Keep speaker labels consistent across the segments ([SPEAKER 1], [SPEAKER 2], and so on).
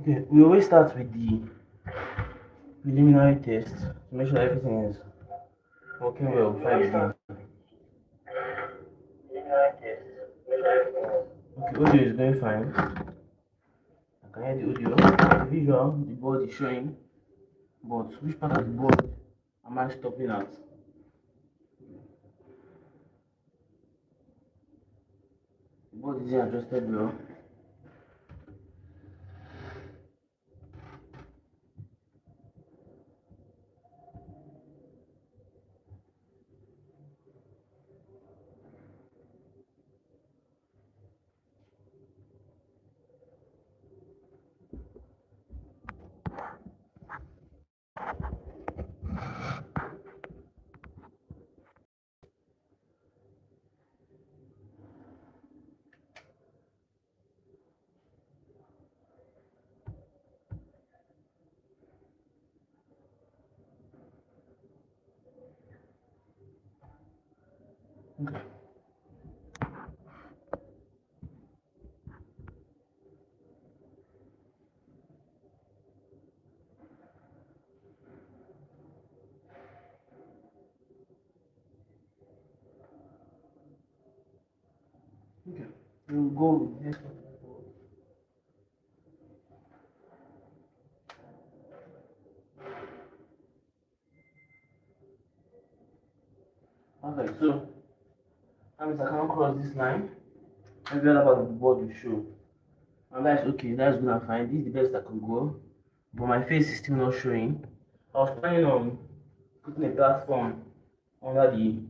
[SPEAKER 1] Okay, we always start with the preliminary test to make sure everything is working well before I begin. Okay, audio is going fine. I can hear the audio. The visual, the board is showing, but which part of the board am I stopping at? The board isn't adjusted well. Okay. Okay. We'll go with this one. Okay, so that means I can't cross this line. Every other part of the board will show. And that's okay, that's good and fine. This is the best I could go. But my face is still not showing. I was planning on putting a platform under the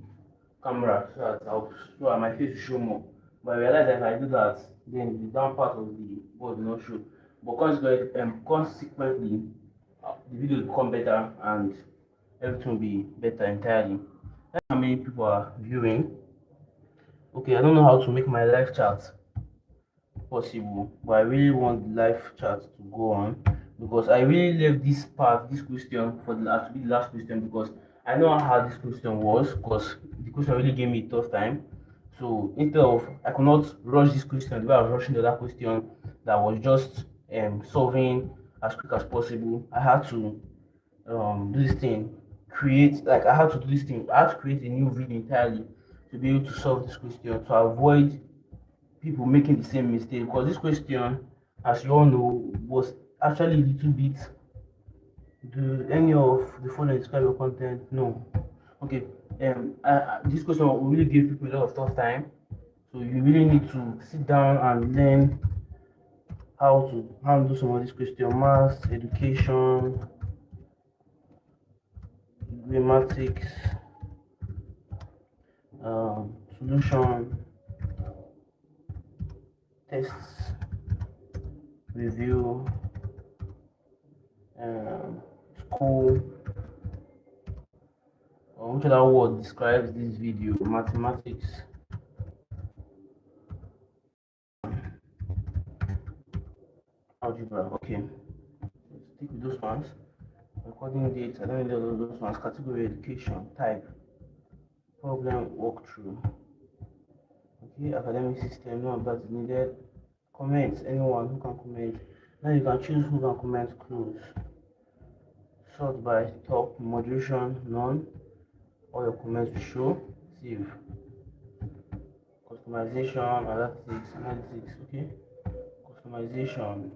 [SPEAKER 1] camera so that my face will show more. But I realized that if I do that, then the down part of the board will not show. But consequently, the video will become better and everything will be better entirely. That's how many people are viewing. Okay, I don't know how to make my live chat possible, but I really want the live chat to go on because I really left this question for the last to be the last question because I know how hard this question was because the question really gave me a tough time. So instead of I could not rush this question the way I was rushing the other question that was just solving as quick as possible. I had to do this thing, create like I had to do this thing. I had to create a new video entirely to be able to solve this question to avoid people making the same mistake because this question, as you all know, was actually a little bit. Do any of the following describe your content? No. Okay. This question will really give people a lot of tough time. So you really need to sit down and learn how to handle some of this question. Maths, education, grammatics, solution, tests, review, um, school. Which other word describes this video? Mathematics, algebra. Okay, let's stick with those ones. Recording dates, I don't need all those ones. Category education, type, problem walkthrough. Okay, academic system, none of that is needed. Comments, anyone who can comment. Now you can choose who can comment close. Sort by top, moderation, none. All your comments will show. Save. Customization, analytics, okay. Customization,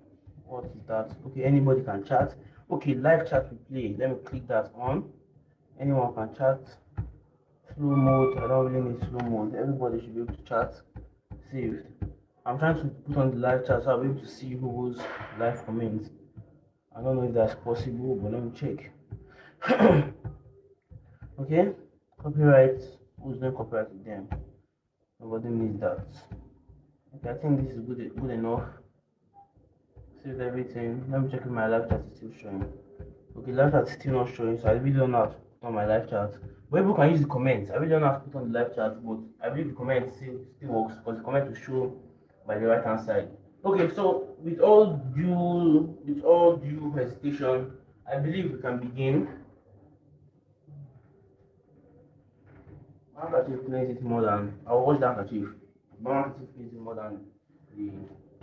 [SPEAKER 1] what is that? Okay, anybody can chat. Okay, live chat will play. Let me click that on. Anyone can chat. Slow mode, I don't really need slow mode. Everybody should be able to chat. Saved. I'm trying to put on the live chat so I'll be able to see who's live comments. I don't know if that's possible, but let me check. Okay, copyright. Who's doing copyright with them? Nobody needs that. Okay, I think this is good enough. Saved everything. Let me check if my live chat is still showing. Okay, live chat is still not showing, so I really don't know how to put on my live chat. But people can use the comments. I really don't know how to put on the live chat, but I believe the comment still works because the comment will show by the right hand side. Okay, so with all due hesitation, I believe we can begin. Handkerchief plays it more than I'll watch the handkerchief. But handkerchief plays it more than the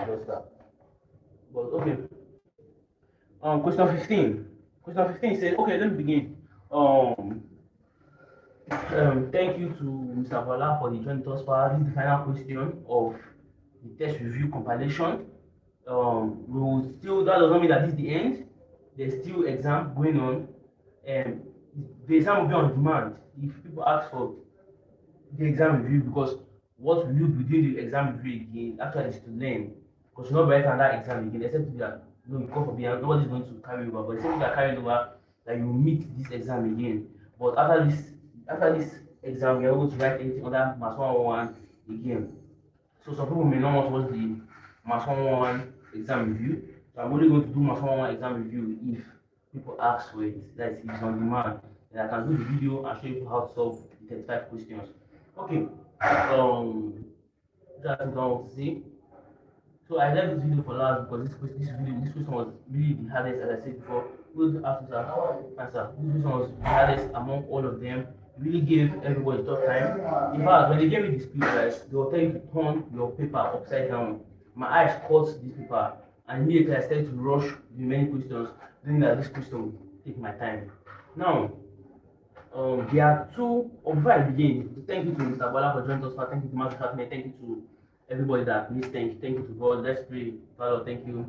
[SPEAKER 1] duster. But okay. Question 15. Question 15 says, okay, let me begin. Thank you to Mr. Bola for the joint thus far. This is the final question of the test review compilation. We will still, that does not mean that this is the end. There's still exam going on. The exam will be on demand if people ask for the exam review, because what we will be doing the exam review again actually is to learn, because you're not writing that exam again, except that you come for behind, nobody's going to carry over. But except if you are carrying over, that you will meet this exam again. But after this exam, you're able to write anything under Mass 111 again. So some people may not want to watch the Mass 111 exam review. So I'm only going to do Mass 111 exam review if people ask for it. That is, if it's on demand. Then I can do the video and show you how to solve the 35 questions. Okay. That's what I want to say. So I left this video for last because this question was really the hardest, as I said before. Good answer. This question was the hardest among all of them. Really gave everybody tough time. In fact, when they gave me the speech, guys, they will tell you to turn your paper upside down. My eyes caught this paper, and immediately I started to rush the many questions, knowing that this question would take my time. Now, there are two. Before I begin, thank you to Mr. Bola for joining us. Thank you to Master Fatman. Thank you to everybody that needs thank you to God. Let's pray. Father, thank you.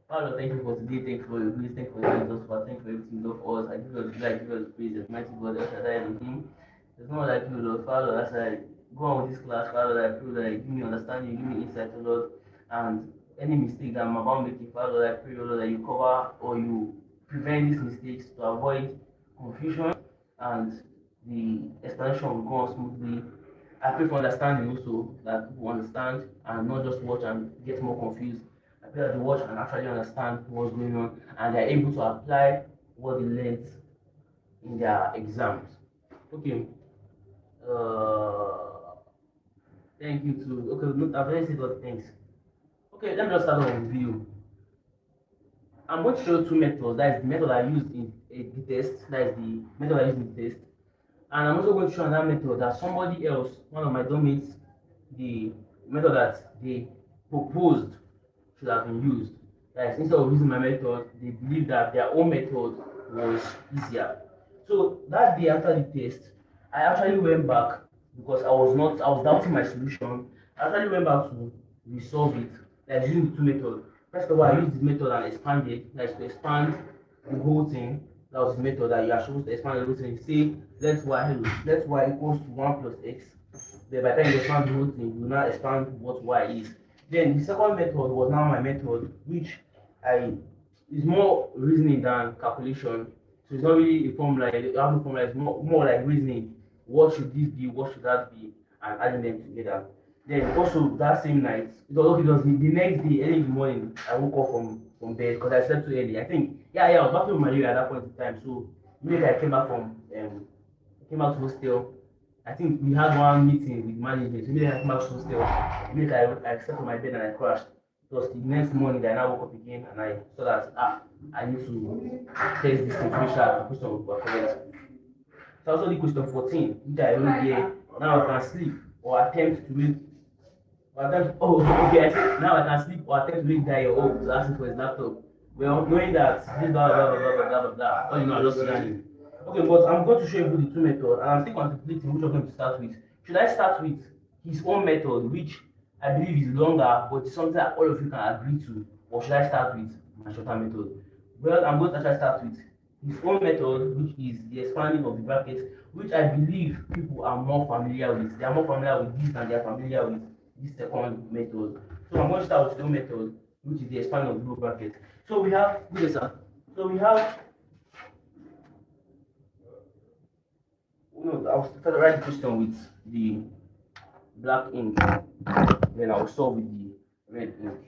[SPEAKER 1] Father, thank you for today. Thank you for your grace. Thank you for your us. Thank you for everything you love us. I give us I give us praise. As mighty God, as I in Him. There's no one like you, Lord. Father, as I go on with this class, Father, I pray that you give me understanding, give me insight, Lord, and any mistake that I'm about making, Father, I pray, Lord, that you cover or you prevent these mistakes to avoid confusion and the explanation will go on smoothly. I pray for understanding also, that people understand and not just watch and get more confused. I pray that they watch and actually understand what's going on and they're able to apply what they learned in their exams. Okay. Thank you to okay, I've already said all the things. Okay, let me just start off with the video. I'm going to show two methods. That is the method I used in the test. That is the method I used in the test. And I'm also going to show another method that somebody else, one of my domains, the method that they proposed should have been used. That is, instead of using my method, they believe that their own method was easier. So that day after the test, I actually went back because I was doubting my solution. I actually went back to resolve it. That is using the two methods. First of all, I used the method and expanded. That is to expand the whole thing. That was the method that you are supposed to expand the whole thing. Say let y equals to 1 plus x. Then by the time you expand the whole thing, you now expand what y is. Then the second method was now my method, which is more reasoning than calculation. So it's not really a formula. You have no formula. It's more like reasoning. What should this be? What should that be? And adding them together. Then also that same night, it was the next day, early in the morning, I woke up from bed because I slept too early. I think I was back with malaria at that point in time. So maybe I came back to hostel. I think we had one meeting with management. So maybe I came back to hostel. Maybe I slept on my bed and I crashed. It was the next morning that I now woke up again and I saw that I need to test this thing to make sure the question was correct. So also the question 14, which I wrote here. Now I can sleep or attempt to read. Okay, I said now I can sleep or attempt to read that your own to ask for his laptop. Well, knowing that this blah blah blah blah blah blah blah, all you know, I just learning. Okay, but I'm going to show you the two methods, and I'm still contemplating which of them to start with. Should I start with his own method, which I believe is longer, but it's something that all of you can agree to, or should I start with my shorter method? Well, I'm going to actually start with his own method, which is the expanding of the brackets, which I believe people are more familiar with. They are more familiar with this than they are familiar with this second method. So I'm going to start with the method, which is the expanding of the blue bracket. So we have this, sir. So we have I'll start to write the question with the black ink, then I'll solve with the red ink.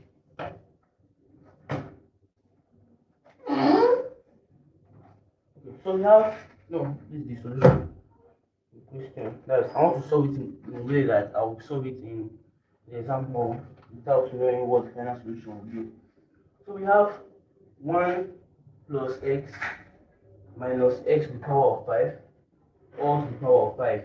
[SPEAKER 1] Okay, so we have this is the solution. The question. I want to solve it in a way that I will solve it in the example without knowing what the final solution will be. So we have 1 plus x minus x to the power of 5 all to the power of 5.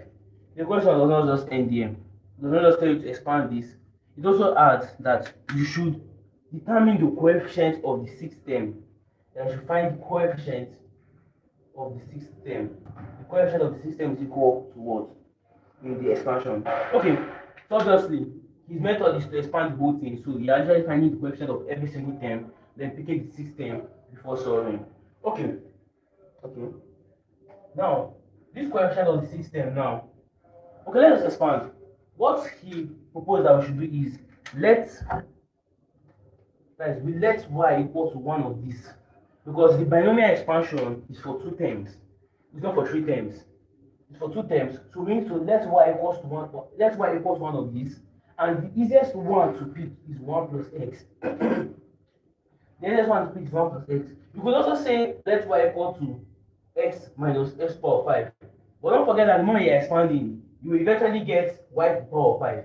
[SPEAKER 1] The question does not just end there. It does not just tell you to expand this. It also adds that you should determine the coefficient of the sixth term. Then I should find the coefficient of the sixth term. The coefficient of the sixth term is equal to what? In the expansion. Okay, so obviously his method is to expand the whole thing. So you're actually finding the coefficient of every single term, then picking the sixth term before solving. Okay. Now, this coefficient of the sixth term now. Okay, let us expand. What he proposed that we should do is we let y equal to one of these, because the binomial expansion is for two terms. It's not for three terms. It's for two terms. So we need to let y equals to one. Let y equals one of these, and the easiest one to pick is 1 plus x. The easiest one to pick is 1 plus x. You could also say let y equal to x minus x power 5. But don't forget that the moment you're expanding, you will eventually get y to the power of 5.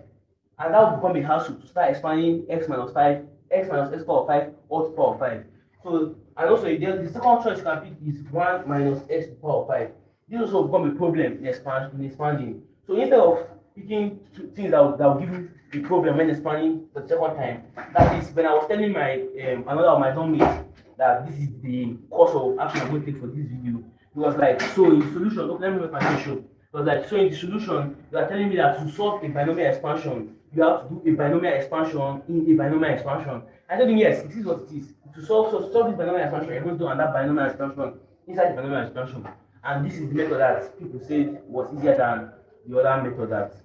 [SPEAKER 1] And that will become a hassle to start expanding x minus 5, x minus x power 5, all to the power of 5. So, and also the second choice you can pick is 1 minus x to the power of 5. This also will become a problem in expanding. So instead of picking things that will give you a problem when expanding for the second time, that is when I was telling my another of my dormmates that this is the course of action I'm going to take for this video. It was like, so in the solution, okay, let me make my face show. It was like, so in the solution, you are telling me that to solve a binomial expansion, you have to do a binomial expansion in a binomial expansion. I told him, yes, it is what it is. To solve this binomial expansion, you're going to do another binomial expansion inside the binomial expansion. And this is the method that people said was easier than the other method that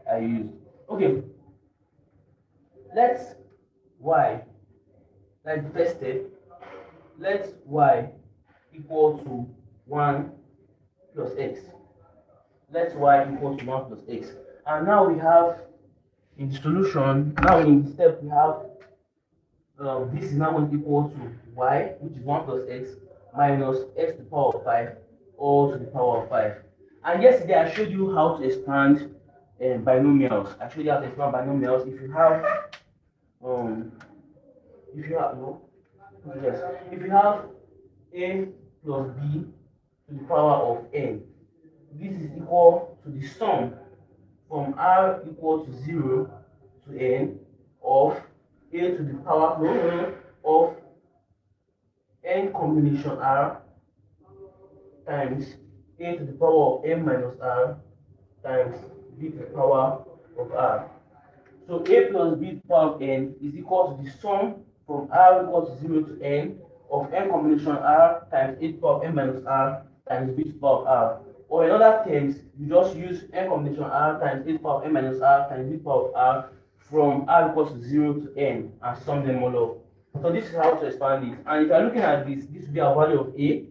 [SPEAKER 1] I used. Okay, let's y, like the first step, let y equal to 1 plus x. Let y equal to 1 plus x. And now we have in the solution, now in the step we have this is now going to equal to y, which is 1 plus x, minus x to the power of 5, all to the power of 5. And yesterday I showed you how to expand binomials. I showed you how to expand binomials. If you have a plus b to the power of n, this is equal to the sum from r equal to 0 to n of a to the power of n combination r times a to the power of n minus r times b to the power of r. So a plus b to the power of n is equal to the sum from r equal to 0 to n of n combination r times a to the power of n minus r times b to the power of r. Or in other terms, you just use n combination r times a to the power of n minus r times b to the power of r from r equals to 0 to n and sum them all up. So this is how to expand it. And if you are looking at this will be our value of a,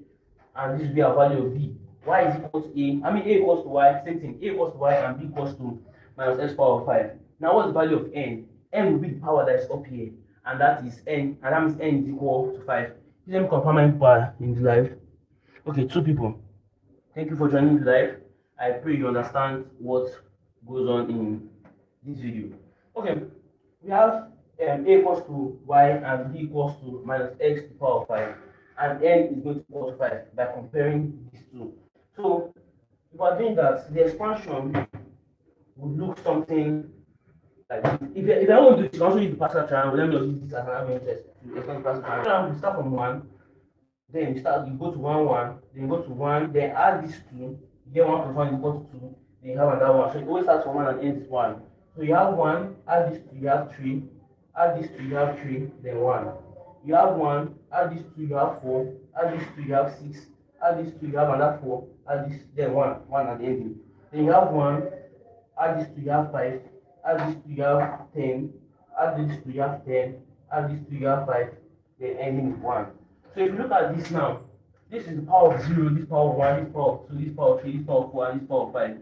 [SPEAKER 1] and this will be our value of b. Y is equal to a, a equals to y, same thing, a equals to y and b equals to minus x power of 5. Now what's the value of n? N will be the power that is up here, and that is n, and that means n is equal to 5. Let me confirm my power in the live. Okay, 2 people. Thank you for joining the live. I pray you understand what goes on in this video. Okay, we have a equals to y and b equals to minus x to the power of 5, and n is going to equal to 5 by comparing these two. So if we are doing that, the expansion would look something like this. If I want to do it, you can also use the partial triangle. Let me just use this as an interest to explain the partial triangle. We start from 1, then you go to 1, 1, then you go to 1, then add these 2, you get 1 plus 1 is equal to 2, then you have another 1. So it always starts from 1 and ends 1. So you have 1, add this 2, you have 3, add this 2, you have 3, then 1. You have 1, add this 2, you have 4, add this 2, you have 6, add this 2, you have another 4, add this, then 1 at the ending. Then you have 1, add this 2, you have 5, add this 2, you have 10, add this 2, you have 10, add this 2, you have 5, then ending with 1. So if you look at this now, this is the power of 0, this power of 1, this power of 2, this power of 3, this power of 4, and this power of 5.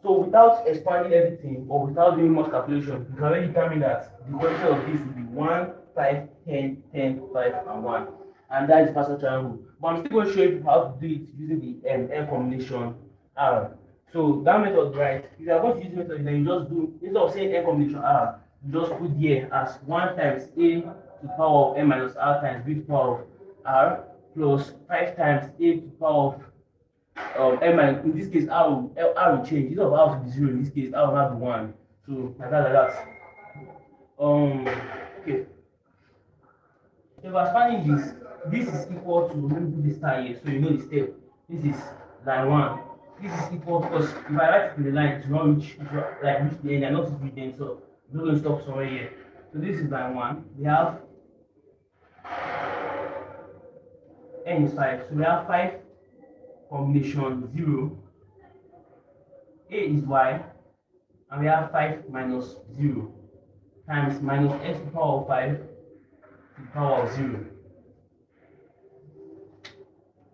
[SPEAKER 1] So without expanding everything or without doing much calculation, you can already determine that the coefficient of this will be 1, 5, 10, 10, 5, and 1. And that is the partial triangle. But I'm still going to show you how to do it using the n combination R. So that method, right? If you are going to use the method, then you just do, instead of saying n combination R, you just put here as 1 times a to the power of n minus r times b to the power of r plus 5 times a to the power of m minus, in this case r will change. Instead of r to be 0, in this case r will not be 1. So like that. Okay. if we're spanning this is equal to, let me put this star here so you know the step. This is line 1. This is equal to, because if I write it in the line, it will not reach, reach the end. I not reach the end, so it's not going to stop somewhere here. So this is line 1. We have n is 5. So we have 5 combination 0. A is y, and we have 5 minus 0 times minus x to the power of 5 to the power of 0.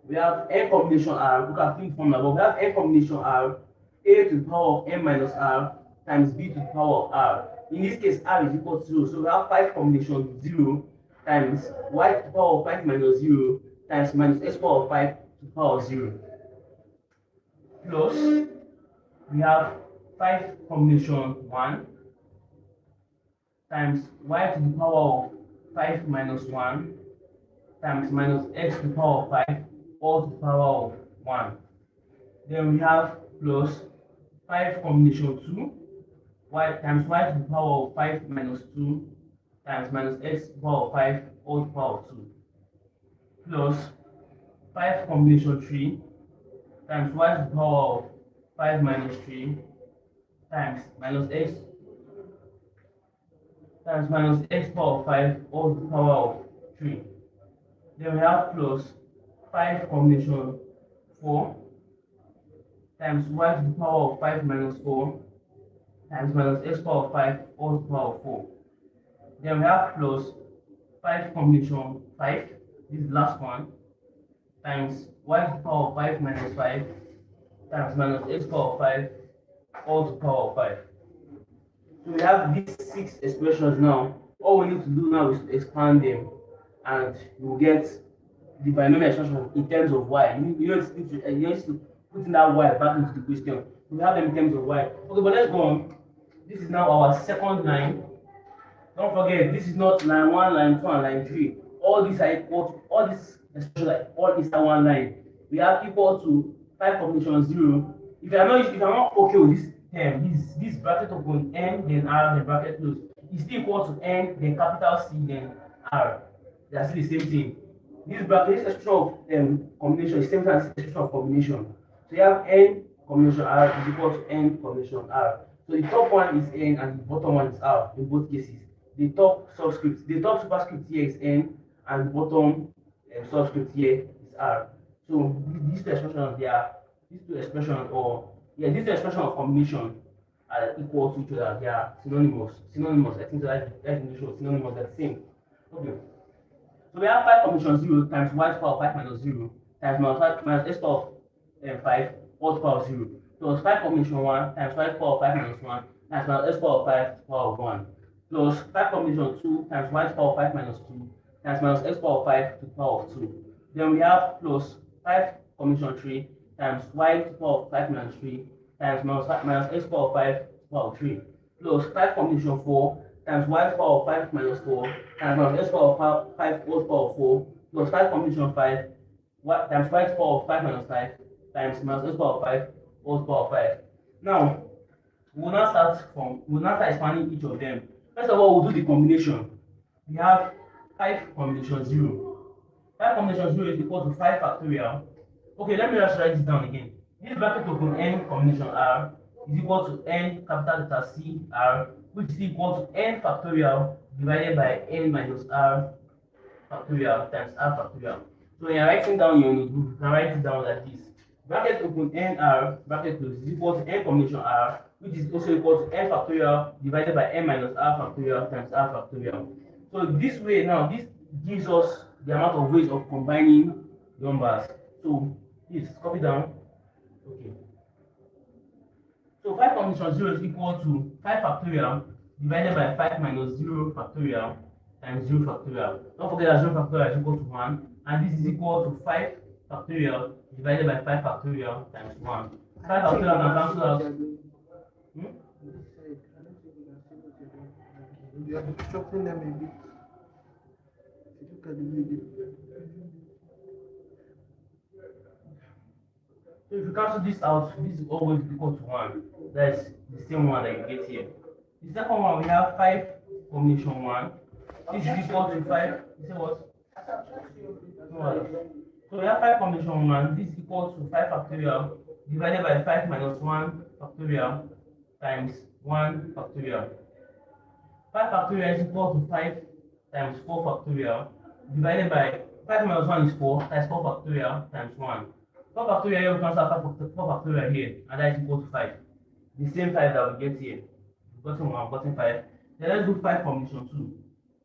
[SPEAKER 1] We have n combination r. Look at the formula, but we have n combination r, a to the power of n minus r times b to the power of r. In this case, r is equal to 0. So we have 5 combination 0 times y to the power of 5 minus 0 times minus x to the power of 5 to the power of 0. Plus, we have 5 combination 1 times y to the power of 5 minus 1 times minus x to the power of 5 all to the power of 1. Then we have plus 5 combination 2 y times y to the power of 5 minus 2 times minus x to the power of 5 all to the power of 2. Plus 5 combination 3 times y to the power of 5 minus 3 times minus x to the power of 5 all to the power of 3. Then we have plus 5 combination 4 times y to the power of 5 minus 4 times minus x to the power of 5 all to the power of 4. Then we have plus 5 combination 5, this is the last one, times y to the power of 5 minus 5 times minus x to the power of 5 all to the power of 5. So we have these 6 expressions now. All we need to do now is to expand them, and you will get the binomial expression in terms of y. You need to put in that y back into the question. We have them in terms of y. Okay, but let's go on. This is now our second line. Don't forget, this is not line 1, line 2, and line 3. All these are equal to, all these expressions are all inside one line. We have equal to 5 combination 0. If I'm not okay with this term, this bracket open n, then r, then bracket close, is still equal to n, then capital C, then r. They are still the same thing. This expression of combination is the same as this expression of combination. So you have n combination r is equal to n combination r. So the top one is n and the bottom one is r in both cases. The top superscript here is n, and the bottom subscript here is r. So these two expressions, these two expressions of combination are equal to each other. They are synonymous. I think that's synonymous. They're the same. Okay. So we have 5 combination 0 times y to the power of 5 minus 0 times minus x to the power of 5 all to the power of 0 plus 5 combination 1 times y to the power of 5 minus 1 times minus x to the power of 5 to the power of 1 plus 5 combination 2 times y to the power of 5 minus 2 times minus x to the power of 5 to the power of 2. Then we have plus 5 combination 3 times y to the power of 5 minus 3 times minus x to the power of 5 to the power of 3 plus 5 combination 4 times y to the power of 5 minus 4 times minus x to the power of 5 all to the power of 4 plus 5 combination 5 times y to the power of 5 minus 5 times minus x to the power of 5 all to the power of 5. Now, we will now start expanding each of them. First of all, we'll do the combination. We have 5 combination 0. 5 combination 0 is equal to 5 factorial. Okay, let me just write this down again. This bracket open n combination r is equal to n capital letter C r, which is equal to n factorial divided by n minus r factorial times r factorial. So when you're writing down your notebook, you can write it down like this. Bracket open n r bracket close is equal to n combination r, which is also equal to n factorial divided by n minus r factorial times r factorial. So this way now, this gives us the amount of ways of combining numbers. So please copy down. Okay. So 5 combination 0 is equal to 5 factorial divided by 5 minus 0 factorial times 0 factorial. Don't forget that 0 factorial is equal to 1, and this is equal to 5 factorial divided by 5 factorial times 1. 5 factorial can cancel out.
[SPEAKER 2] You are instructing them a bit. Look at the video.
[SPEAKER 1] So if you cancel this out, this is always equal to 1. That's the same one that you get here. The second one, we have 5 combination 1. This is equal to 5. You say what? So we have 5 combination 1. This is equal to 5 factorial divided by 5 minus 1 factorial times 1 factorial. 5 factorial is equal to 5 times 4 factorial divided by 5 minus 1 is 4 times 4 factorial times 1. 4 factorial here we cancel 4 factorial here, and that is equal to 5. The same 5 that we get here. We've gotten 1, gotten 5. Then let's do 5 combination 2.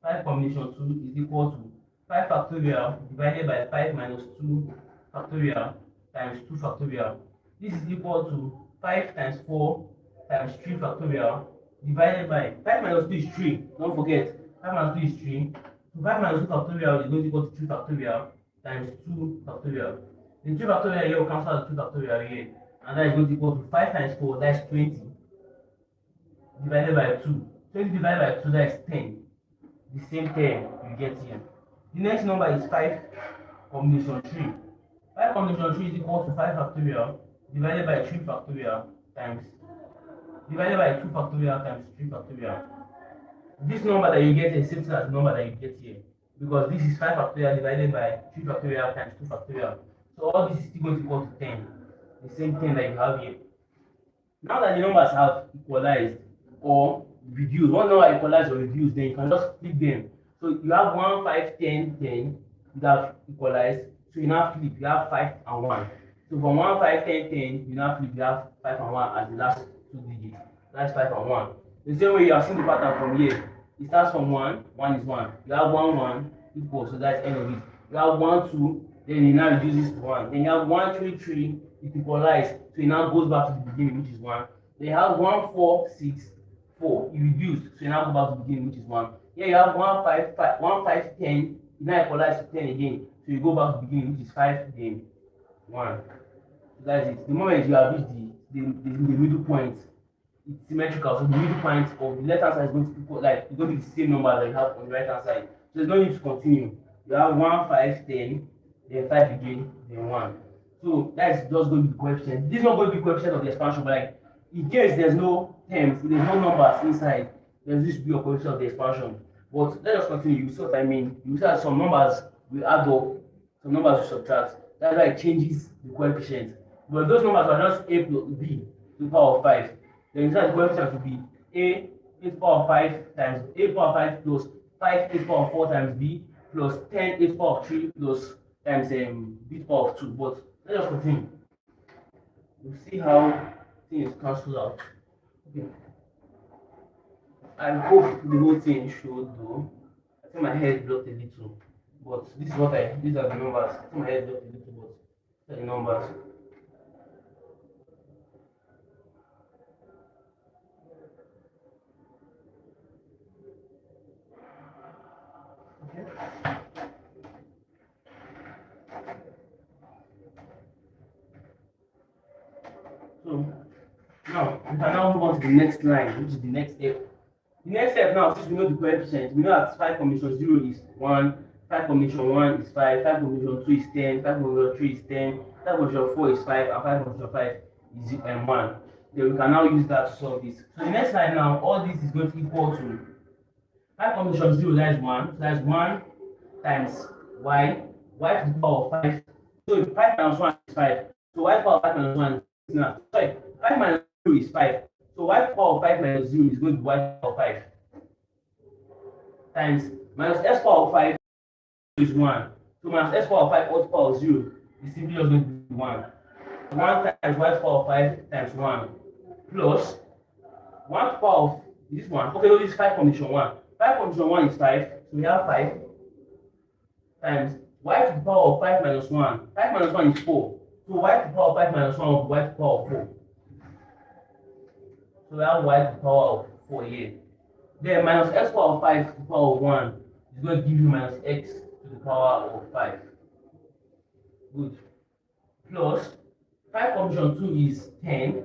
[SPEAKER 1] 5 combination 2 is equal to 5 factorial divided by 5 minus 2 factorial times 2 factorial. This is equal to 5 times 4 times 3 factorial divided by 5 minus 2 is 3. Don't forget, 5 minus 2 is 3. So 5 minus 2 factorial is going to equal to 3 factorial times 2 factorial. The 3 factorial here will cancel the 2 factorial here, and that is going to equal to 5 times 4, that is 20, divided by 2. 20 divided by 2, that is 10. The same 10 you get here. The next number is 5 combination 3. 5 combination 3 is equal to 5 factorial divided by 3 factorial times divided by 2 factorial times 3 factorial. This number that you get is the same as the number that you get here, because this is 5 factorial divided by 3 factorial times 2 factorial. So all this is still going to equal to 10. The same 10 that you have here. Now that the numbers have equalized or reduced, one number equalized or reduced, then you can just flip them. So you have 1, 5, 10, 10 that have equalized. So you now flip, you have 5 and 1. So from 1, 5, 10, 10, you now flip, you have 5 and 1 as the last 2 digits. That's 5 and 1. The same way you have seen the pattern from here. It starts from 1, 1 is 1. You have 1, 1 equals, so that's end of it. You have 1, 2, then you now reduce this to 1. Then you have 1, 3, 3, it equalized, so it now goes back to the beginning, which is 1. Then you have 1, 4, 6, 4, it reduced, so you now go back to the beginning, which is 1. Here you have 1, 5, 5, 1, 5, 10, it now equalized to 10 again, so you go back to the beginning, which is 5, then 1. So that's it. The moment you have reached the middle point, it's symmetrical, so the middle point of the left hand side is going to equal, like, it's going to be the same number that you have on the right hand side. So there's no need to continue. You have 1, 5, 10, then 5 again, then 1. So that's just going to be the coefficient. This is not going to be coefficient of the expansion, but like in case there's no terms, there's no numbers inside, there's this to be a coefficient of the expansion. But let's just continue. You see what I mean? You see that some numbers will add up, some numbers will subtract. That's why it changes the coefficient. But those numbers are just a plus b to the power of 5. Then inside the coefficient will be a to the power of 5 times a to the power of 5 plus 5 to the power of 4 times b plus 10 to the power of 3 plus times b to the power of 2. But let's just continue. We'll see how things cancel out. Okay. I hope the whole thing showed though. I think my head blocked a little. But this is what these are the numbers. I think my head blocked a little, but these are the numbers. Okay. So now we can now move on to the next line, which is the next step. The next step now, since we know the coefficient, we know that 5 combination 0 is 1, 5 combination 1 is 5, 5 combination 2 is 10, 5 combination 3 is 10, 5 combination 4 is 5, and 5 combination 5 is 1. Then we can now use that to solve this. So the next line now, all this is going to equal to 5 combination 0, that is 1, so that is 1 times y to the power of 5. So 5 minus 1 is 5. So y to the power of 5 minus 1 is now, sorry, 5 minus 0 is 5. So y to the power of 5 minus 0 is going to be y to the power of 5 times minus s power of 5 is 1. So minus s power of 5 all to the power of 0 is simply just going to be 1. 1 times y to the power of 5 times 1 plus 1 to the power of this one. Okay, no, this is 5 combination 1. 5 combination 1 is 5. So we have 5 times y to the power of 5 minus 1. 5 minus 1 is 4. So y to the power of 5 minus 1 will be y to the power of 4. So we have y to the power of 4 here. Then minus x power of 5 to the power of 1 is going to give you minus x to the power of 5. Good. Plus 5 combination 2 is 10.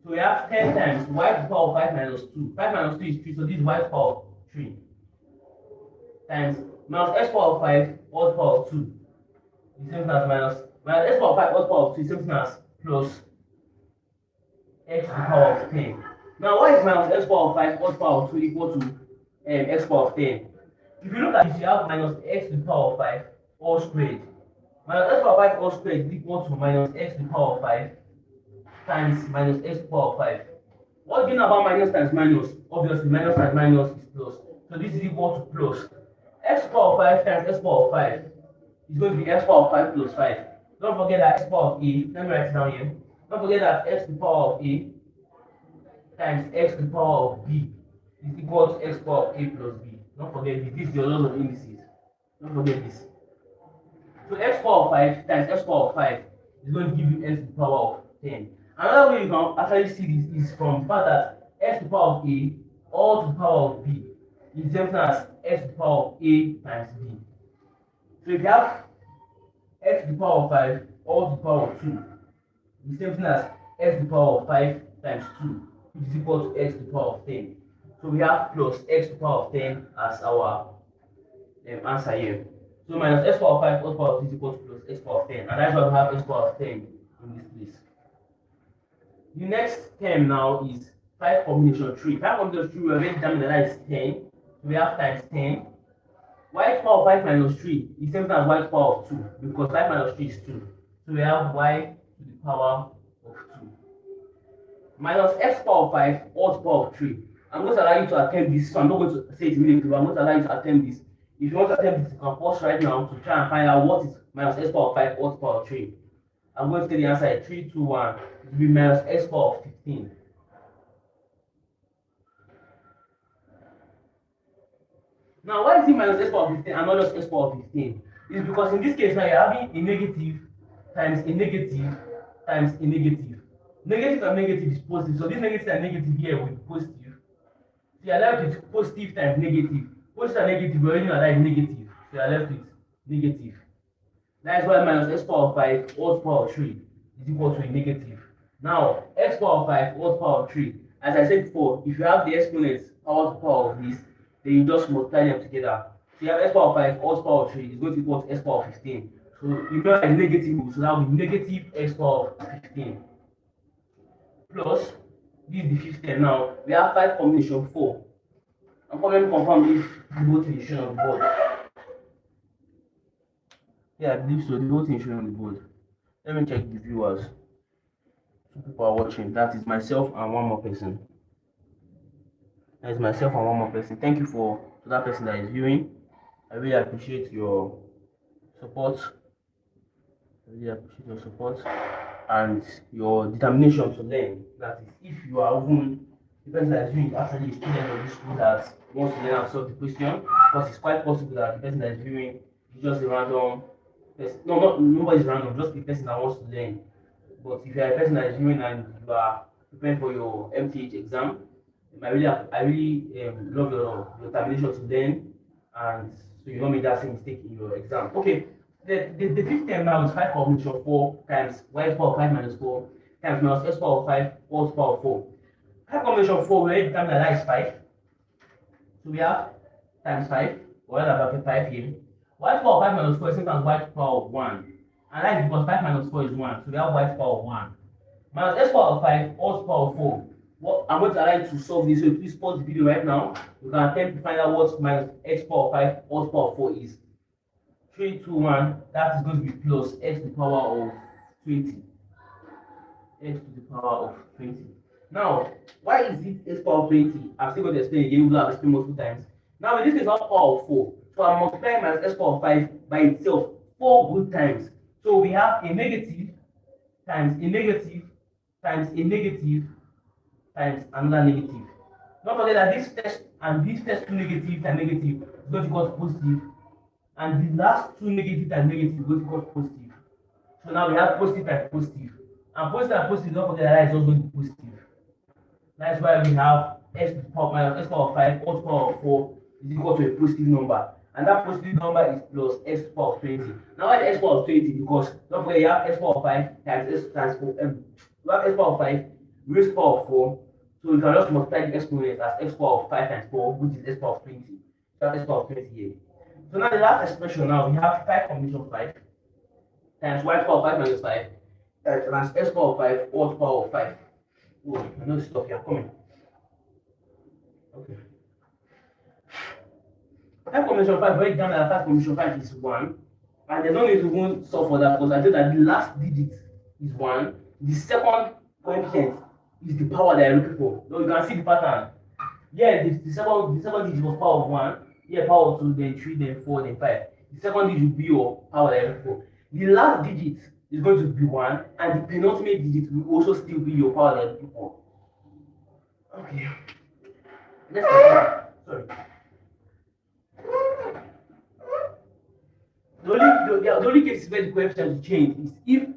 [SPEAKER 1] So we have 10 times y to the power of 5 minus 2. 5 minus 2 is 3, so this is y to the power of 3. Times minus x power of 5 all to the power of 2. The same thing as minus x power of 5 all to the power of 2 is the same thing as plus x to the power of 10. Now, why is minus x power of 5 all to the power of 2 equal to x power of 10? If you look at this, you have minus x to the power of 5 all squared. Minus x to the power of 5 all squared is equal to minus x to the power of 5 times minus x to the power of 5. What do you know about minus times minus? Obviously, minus times minus is plus. So this is equal to plus. X to the power of 5 times x to the power of 5 is going to be x to the power of 5 plus 5. Don't forget that x to the power of a, let me write it down here. Don't forget that x to the power of a times x to the power of b is equal to x to the power of a plus b. Don't forget this. This is your laws of indices. Don't forget this. So x to the power of 5 times x to the power of 5 is going to give you x to the power of 10. Another way you can actually see this is from the fact that x to the power of a all to the power of b is the same as x to the power of a times b. So if you have x to the power of 5 all to the power of 2 is the same as x to the power of 5 times 2, which is equal to x to the power of 10. So we have plus x to the power of 10 as our answer here. So minus x to the power of 5 all to the power of 2 is equal to plus x to the power of 10. And that's why we have x to the power of 10 in this place. The next term now is 5 combination 3. 5 combination 3, we already determined that is 10. So we have times 10. Y to the power of 5 minus 3 is the same as y to the power of 2 because 5 minus 3 is 2. So we have y to the power of 2. Minus x to the power of 5 all to the power of 3. I'm going to allow you to attempt this, so I'm not going to say it immediately, but I'm going to allow you to attempt this. If you want to attempt this, you can pause right now to try and find out what is minus x to the power of 5 all to the power of 3. I'm going to say the answer is 3, 2, 1. It will be minus x to the power of 15. Now, why is it minus x to the power of 15 and not just x to the power of 15? It's because in this case now you're having a negative times a negative times a negative. Negative and negative is positive, so this negative and negative here will be positive. So you are left with positive times negative. Positive and negative, we already know that is negative. So you are left with negative. That is why minus x to the power of 5 all to the power of 3 is equal to a negative. Now, x to the power of 5 all to the power of 3. As I said before, if you have the exponents power to the power of this, then you just multiply them together. So you have x to the power of 5 all to the power of 3 is going to equal to x to the power of 15. So you know that is negative, so that will be negative x to the power of 15. Plus, this is the fifth term. Now, we have 5 combination 4. I'm going to confirm if the whole thing is shown on the board. Yeah, I believe so. The whole thing is shown on the board. Let me check the viewers. 2 people are watching. That is myself and one more person. That is myself and one more person. Thank you to that person that is viewing. I really appreciate your support. And your determination to learn. That is, if you are even the person that is viewing actually a student of this school that wants to learn and solve the question, because it's quite possible that the person that is viewing is just a random person. No, nobody's random, just the person that wants to learn. But if you are a person that is viewing and you are preparing for your MTH exam, I really love your determination to learn, and so you don't make that same mistake in your exam. Okay. The fifth term now is 5 combination 4 times y to the power of 5 minus 4 times minus x to the power of 5 all to the power of 4. 5 combination 4, we already determined that is 5. So we have times 5, or rather bracket 5 here. Y to the power of 5 minus 4 is same as y to the power of 1. And that is because 5 minus 4 is 1. So we have y to the power of 1. Minus x to the power of 5 all to the power of 4. What I'm going to allow you to solve this, so please pause the video right now. You can attempt to find out what minus x to the power of 5 all to the power of 4 is. 3, 2, 1, that is going to be plus x to the power of 20. X to the power of 20. Now, why is it x to the power of 20? I'm still going to explain again, we'll have explained multiple times. Now, in this case, I have power of 4. So I'm multiplying minus x to the power of 5 by itself 4 good times. So we have a negative times a negative times a negative times another negative. Don't forget that this first two negative and negative is going to equal to positive. And the last two negative and negative is going to equal to positive. So now we have positive and positive. And positive, don't forget that is also going to be positive. That's why we have x to the power minus x to the power of 5 all to the power of 4 is equal to a positive number. And that positive number is plus x to the power of 20. Now why x to the power of 20? Because don't forget you have x to the power of 5 times x times 4. You have x to the power of 5 raised to the power of 4. So you can just multiply the exponent as x to the power of 5 times 4, which is x to the power of 20. So that's x to the power of 20 here. So now the last expression now we have 5 combination 5 times y to the power of 5 minus 5 times x to the power of 5 all to the power of 5. Oh, I know this stuff here coming. Okay. 5 combination 5, write down that 5 combination 5 is 1. And there's no need to even solve for that because I know that the last digit is 1. The second coefficient is the power that I'm looking for. So you can see the pattern. Yeah, the second digit was power of 1. Yeah, power of 2, then 3, then 4, then 5. The second digit will be your power that I'm looking for. The last digit is going to be 1, and the penultimate digit will also still be your power that I'm looking for. Okay. Let's start. Sorry. The only case where the coefficient will change is if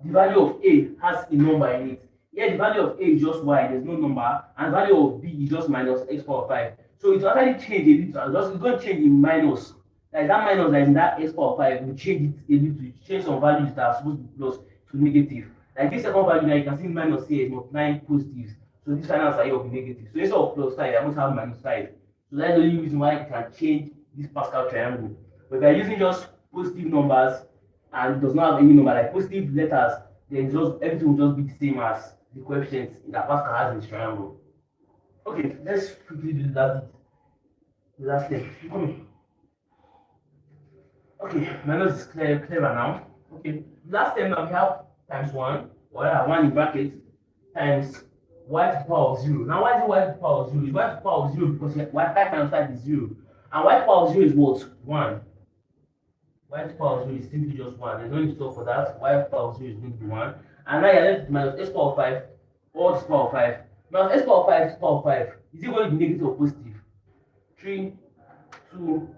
[SPEAKER 1] the value of A has a number in it. Here, the value of A is just Y, there's no number, and the value of B is just minus x power 5. So it will actually change a little, it's going to change in minus. Like that minus that is in that x power 5 will change it a little, change some values that are supposed to be plus to negative. Like this second value now, you can see minus here is multiplying positives. So this final answer here will be negative. So instead of plus 5, I'm going to have minus 5. So that's the only reason why you can change this Pascal triangle. But if you're using just positive numbers and it does not have any number like positive letters, then just everything will just be the same as the coefficients that Pascal has in this triangle. Okay, let's quickly do the last step. Come in. Okay, my nose is clearer now. Okay, last step now we have times 1, or 1 in brackets, times y to the power of 0. Now, why is it y to the power of 0? It's y to the power of 0 because y 5 times 5 is 0. And y to the power of 0 is what? 1. Y to the power of 0 is simply just 1. There's no need to solve for that. Y to the power of 0 is going to be 1. And now you're left with minus x power of 5 all to the power of 5. Now, x power of 5 to the power of 5. Is it going to be negative or positive? 3, 2,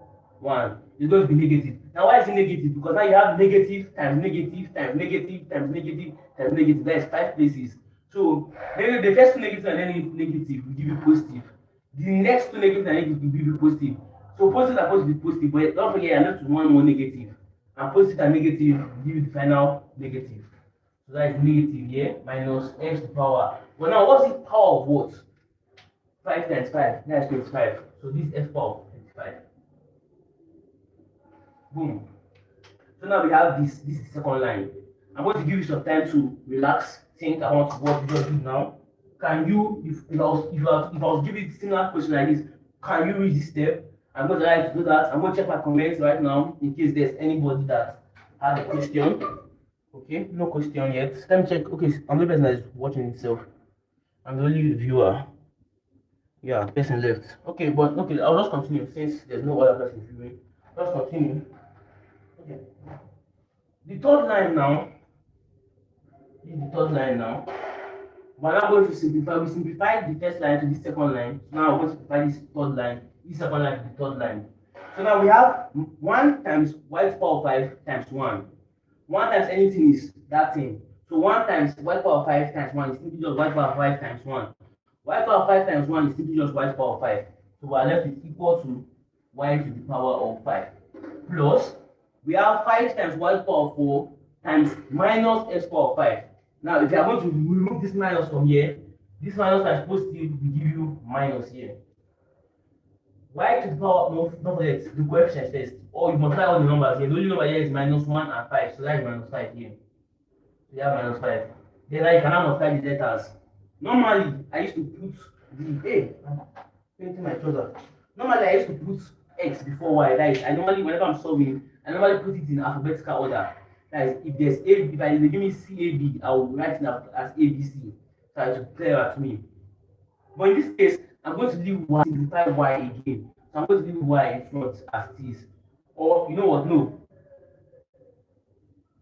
[SPEAKER 1] 1. It's going to be negative. Now, why is it negative? Because now you have negative times negative times negative times negative times negative. That is 5 places. So, maybe the first two negative and then negative will give you positive. The next two negative and negative will give you positive. So, positive are supposed to be positive, but don't forget you're left with one more negative. And positive and negative will give you the final negative. So, that is negative here minus x to the power. Well, now, what's the power of what? 5 times 5. That is 25. So, this is x power of 25. Boom. So now we have this is the second line. I'm going to give you some time to relax, think about what you just did now. Can you, if I was giving you a similar question like this, can you read this step? I'm going to try to do that. I'm going to check my comments right now in case there's anybody that had a question. Okay, no question yet. Let me check. Okay, I'm the person that is watching itself. I'm the only viewer. Yeah, person left. Okay, but okay, I'll just continue since there's no other person viewing. Let's continue. Okay. The third line now. We're now going to simplify. We simplified the first line to the second line. So now we're going to simplify this third line, this second line to the third line. So now we have 1 times y to the power of 5 times 1. 1 times anything is that thing. So 1 times y to the power of 5 times 1 is simply just y to the power of 5 times 1. Y to the power of 5 times 1 is simply just y to the power of 5. So we are left with equal to y to the power of 5. Plus, we have 5 times y to the power of 4 times minus x to the power of 5. Now, if you are going to remove this minus from here, this minus times positive will give you minus here. Y to the power, no, don't forget the coefficient first. Or you multiply all the numbers here. The only number here is minus 1 and 5, so that is minus 5 here. So you have minus 5. Then I can now multiply the letters. Normally, I used to put the painting my trouser. Normally, I used to put x before y. That is, I normally, whenever I'm solving, I normally put it in alphabetical order. That is, if there's A, if they give me CAB, I will write it as ABC. So it will be clearer to me. But in this case, I'm going to leave y, simplify y again. So I'm going to leave y in front as it is. Or you know what? No.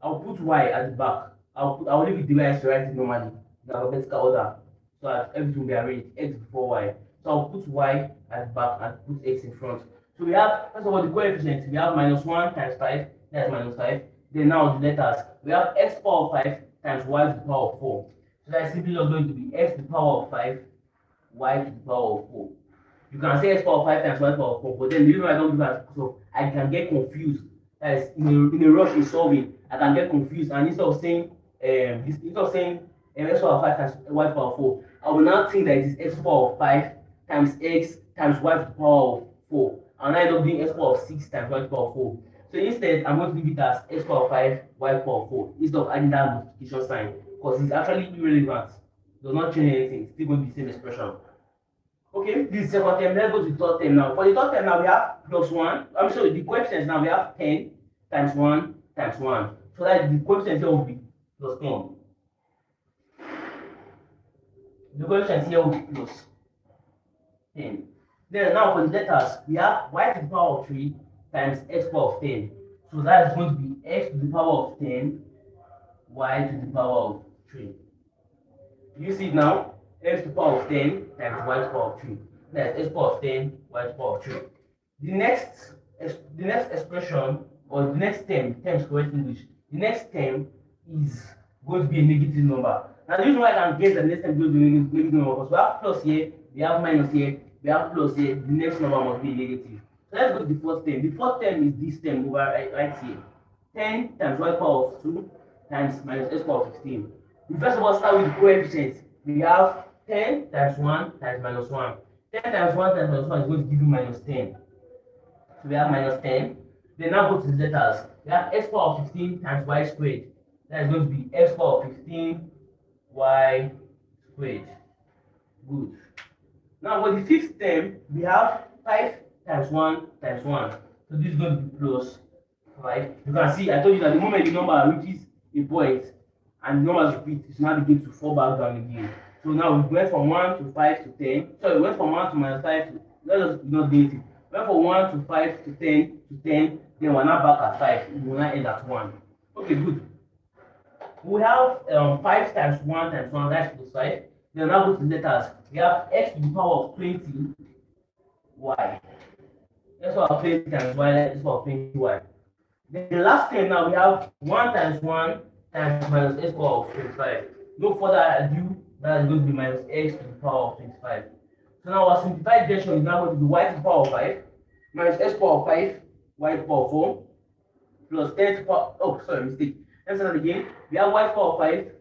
[SPEAKER 1] I'll put y at the back. I'll leave it the way I should write it normally, in alphabetical order. So that everything will be arranged, x before y. So I'll put y at the back and put x in front. So we have, first of all, the coefficients. We have minus 1 times 5, that's minus 5. Then now the letters. We have x to the power of 5 times y to the power of 4. So that's simply just going to be x to the power of 5, y to the power of 4. You can say x to the power of 5 times y to the power of 4, but then the reason why I don't do that, so I can get confused. That is, in a rush in solving, I can get confused. And instead of saying x to the power of 5 times y to the power of 4, I will now think that it is x to the power of 5 times x times y to the power of 4. And I end up doing x to the power of 6 times y to the power of 4. So instead, I'm going to leave it as x to the power of 5, y to the power of 4, instead of adding that multiplication sign, because it's actually irrelevant. It does not change anything. It's still going to be the same expression. Okay, this is second term. Let's go to the third term now. For the third term now, we have plus 1. I'm sorry, the coefficients now we have 10 times 1 times 1. So that the coefficient here will be plus 10. The coefficient here will be plus 10. Then now for the letters, we have y to the power of 3 times x to the power of 10. So that is going to be x to the power of 10, y to the power of 3. You see it now? X to the power of 10 times y to the power of 3. That's x to the power of 10, y to the power of 3. The next expression, or the next term is correct English. The next term is going to be a negative number. Now the reason why I can guess that the next term is going to be a negative number, because we have plus here, we have minus here, we have plus here, the next number must be negative. So let's go to the fourth term. The fourth term is this term over right here. 10 times y to the power of 2 times minus x to the power of 15. We first of all start with the coefficients. We have 10 times 1 times minus 1. 10 times 1 times minus 1 is going to give you minus 10. So we have minus 10. Then now go to the letters. We have x to the power of 15 times y squared. That is going to be x to the power of 15 y squared. Good. Now for the fifth term, we have 5 times 1 times 1. So this is going to be plus 5. You can see, I told you that the moment the number reaches a point and the numbers repeat, it's now begin to fall back down again. So now we went from 1 to 5 to 10. So we went from 1 to minus 5 to, let us not do it. We went from 1 to 5 to 10 to 10. Then we're now back at 5. We will now end at 1. Okay, good. We have 5 times 1 times 1, that's plus 5. Then now go to the letters. We have x to the power of 20 y. X to the power of 20 times y, x to the power of 20 y. Then the last term now we have 1 times 1 times minus x to the power of 25. No further ado, that is going to be minus x to the power of 25. So now our simplified version is now going to be y to the power of 5 minus x to the power of 5, y to the power of 4 plus 10 to the power, oh sorry, mistake. Let's start again. We have y to the power of 5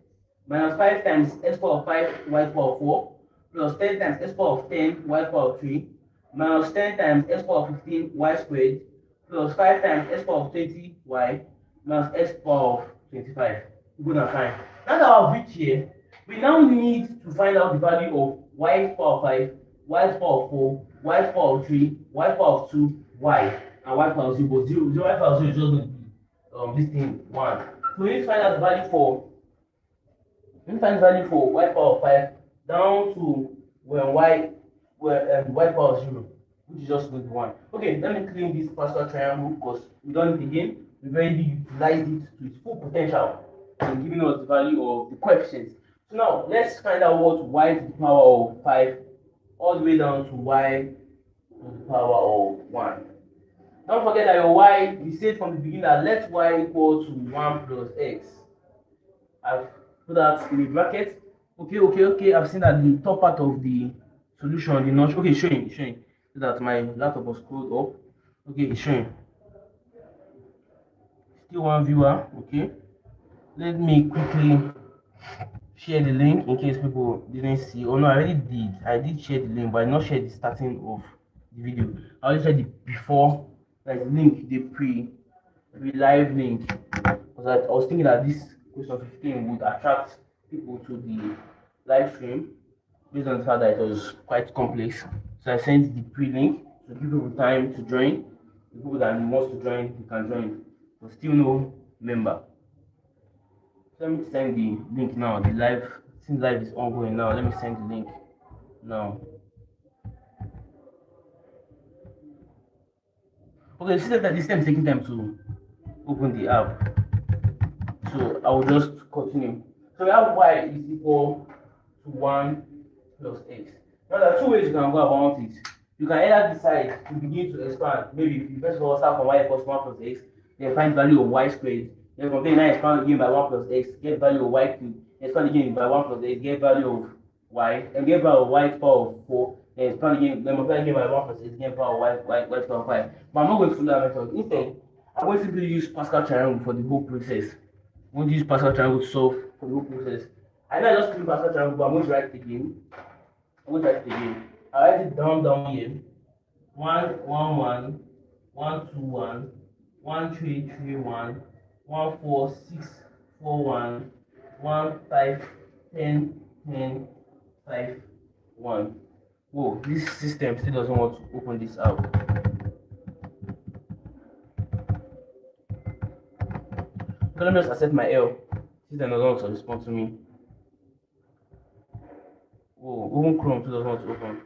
[SPEAKER 1] minus 5 times x to the power of 5, y to the power of 4 plus 10 times x to the power of 10, y to the power of 3 minus 10 times x to the power of 15, y squared plus 5 times x to the power of 20, y minus x to the power of 25. Good and fine. Now that I've reached here, we now need to find out the value of y to the power of 5, y to the power of 4, y to the power of 3, y to the power of 2, y, and y to the power of 0. But 0, 0 y to the power of 0 is just going to be this thing 1. So we need to find out the value for y to the power of 5 down to when y to the power of 0, which is just going to be 1. Okay, let me clean this partial triangle because we don't need it again. We've already utilized it to its full potential in giving us the value of the coefficients. So now let's find out what y to the power of 5 all the way down to y to the power of 1. Don't forget that your y, we said from the beginning that let y equal to 1 plus x. I've put that in the bracket. Okay. I've seen that the top part of the solution did not. Okay, showing. So that my laptop was scrolled up. Okay, it's showing. Still one viewer. Okay. Let me quickly share the link in case people didn't see. Oh no, I already did. I did share the link, but I did not share the starting of the video. I already shared it before. Like the link, the pre-live link. Because I was thinking that this question 15 would attract people to the live stream based on the fact that it was quite complex. So I sent the pre-link to give people time to join. The people that wants to join, you can join. But still no member. So let me send the link now. The live, since live is ongoing now, let me send the link now. Okay, see that this time is taking time to open the app. So I will just continue. So we have y is equal to 1 plus x. Now there are two ways you can go about it. You can either decide to begin to expand. Maybe if you first of all start from y equals 1 plus x, then find value of y squared. Then from there now expand again by 1 plus x, get value of y cubed. Expand again by 1 plus x, get value of y, and get value of y to the power of 4. Then expand again, then multiply again by 1 plus x, get power of y to the power of 5. But I'm not going to follow that method. Instead, I'm going to simply use Pascal triangle for the whole process. I'm going to use Pascal triangle to solve for the whole process. I know I just click Pascal triangle, but I'm going to write it again. I write it down here. 1, 1, 1, 1, 2, 1, 1, 3, 3, 1, 1, 4, 6, 4, 1, 1, 5, 10, 10, 5, 1. Whoa, this system still doesn't want to open this out. So let me just accept my L. System doesn't want to respond to me. Whoa, even Chrome still doesn't want to open.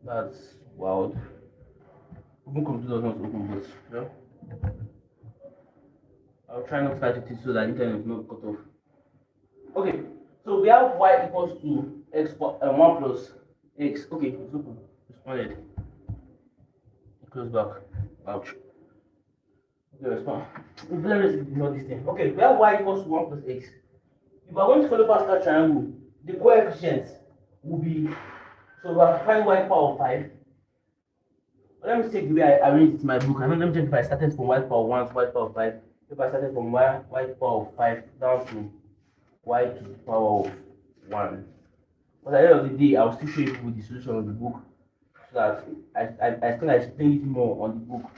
[SPEAKER 1] That's wild. Even Chrome still doesn't want to open, but yeah. I'll try not to type it so that the internet is not cut off. Okay, so we have y equals to x 1 plus x. Okay, it's open. Responded. Close back. Ouch. Okay, respond. Let me ignore this thing. Okay, we have y equals to 1 plus x. If we are going to follow Pascal triangle, the coefficients will be, so we have to find y power 5. Let me check the way I arranged it in my book. I mean, let me check if I started from y power 1 to y power 5. If I started from y power 5 down to y to the power of 1. But at the end of the day, I'll still show you with the solution of the book so that I think I explain it more on the book.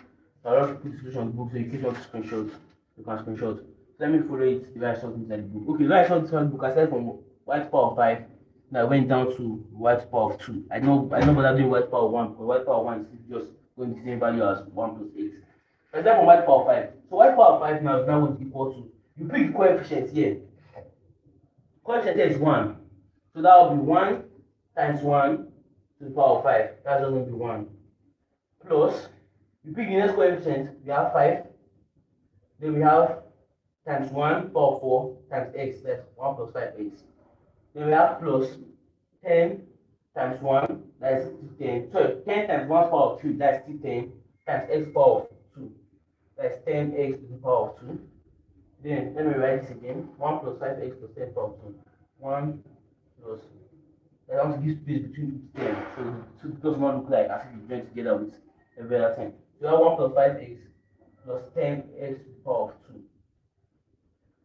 [SPEAKER 1] So I'll just put the solution on the book so in case you want to screenshot, you can screenshot. So let me follow it the way I saw it inside the book. Okay, the way I saw it inside the book, I started from y to the power of 5. Then I went down to y to the power of 2. I know bother doing y to the power of 1 because y to the power of 1 is just going the same value as 1 plus 8. So I started from y to the power of 5. So y to the power of 5 now is now what is equal to. You pick the coefficients here. Coefficient here is 1. So that will be 1 times 1 to the power of 5. That's going to be 1. Plus, you pick the next coefficient, we have 5. Then we have times 1 power of 4 times x, that's 1 plus 5x. Then we have plus 10 times 1, that's 10. Sorry, 10 times 1 power of 3, that's 10 times x power of 2. That's 10x to the power of 2. Then let me write this again. 1 plus 5x plus 10 power of 2. 1 plus. I want to give space between each 10. So it does not look like as if you join together with every other 10. So you have 1 plus 5x plus 10x to the power of 2.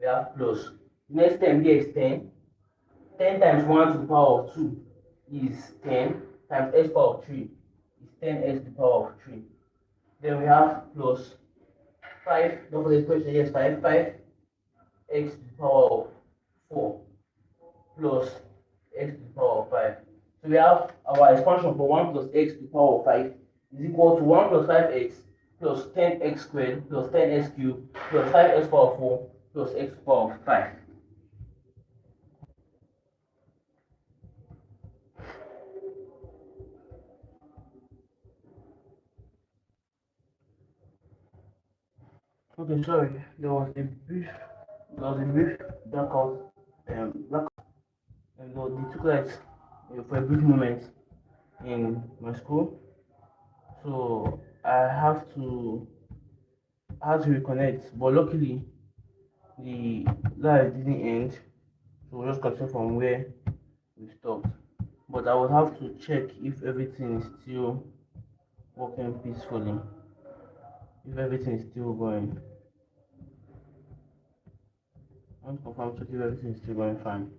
[SPEAKER 1] We have plus. The next term here is 10. 10 times 1 to the power of 2 is 10 times x power of 3 is 10x to the power of 3. Then we have plus 5. Don't forget the question. Yes, 5. 5x to the power of 4 plus x to the power of 5. So we have our expansion for 1 plus x to the power of 5 is equal to 1 plus 5x plus 10x squared plus 10x cubed plus 5x power of 4 plus x to the power of 5. Okay, sorry, there was a brief blackout, and they took lights for a brief moment in my school, so I had to reconnect. But luckily, the live didn't end, so we'll just continue from where we stopped. But I will have to check if everything is still working peacefully, if everything is still going. I want to confirm check if everything is still going fine.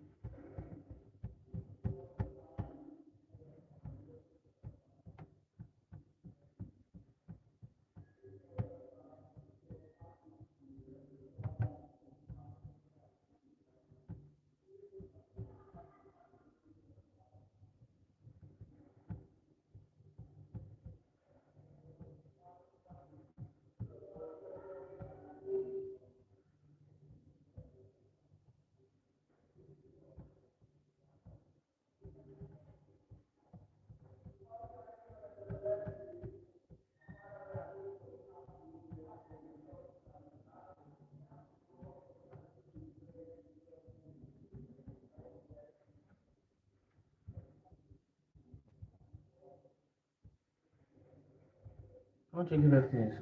[SPEAKER 1] I want to check if everything is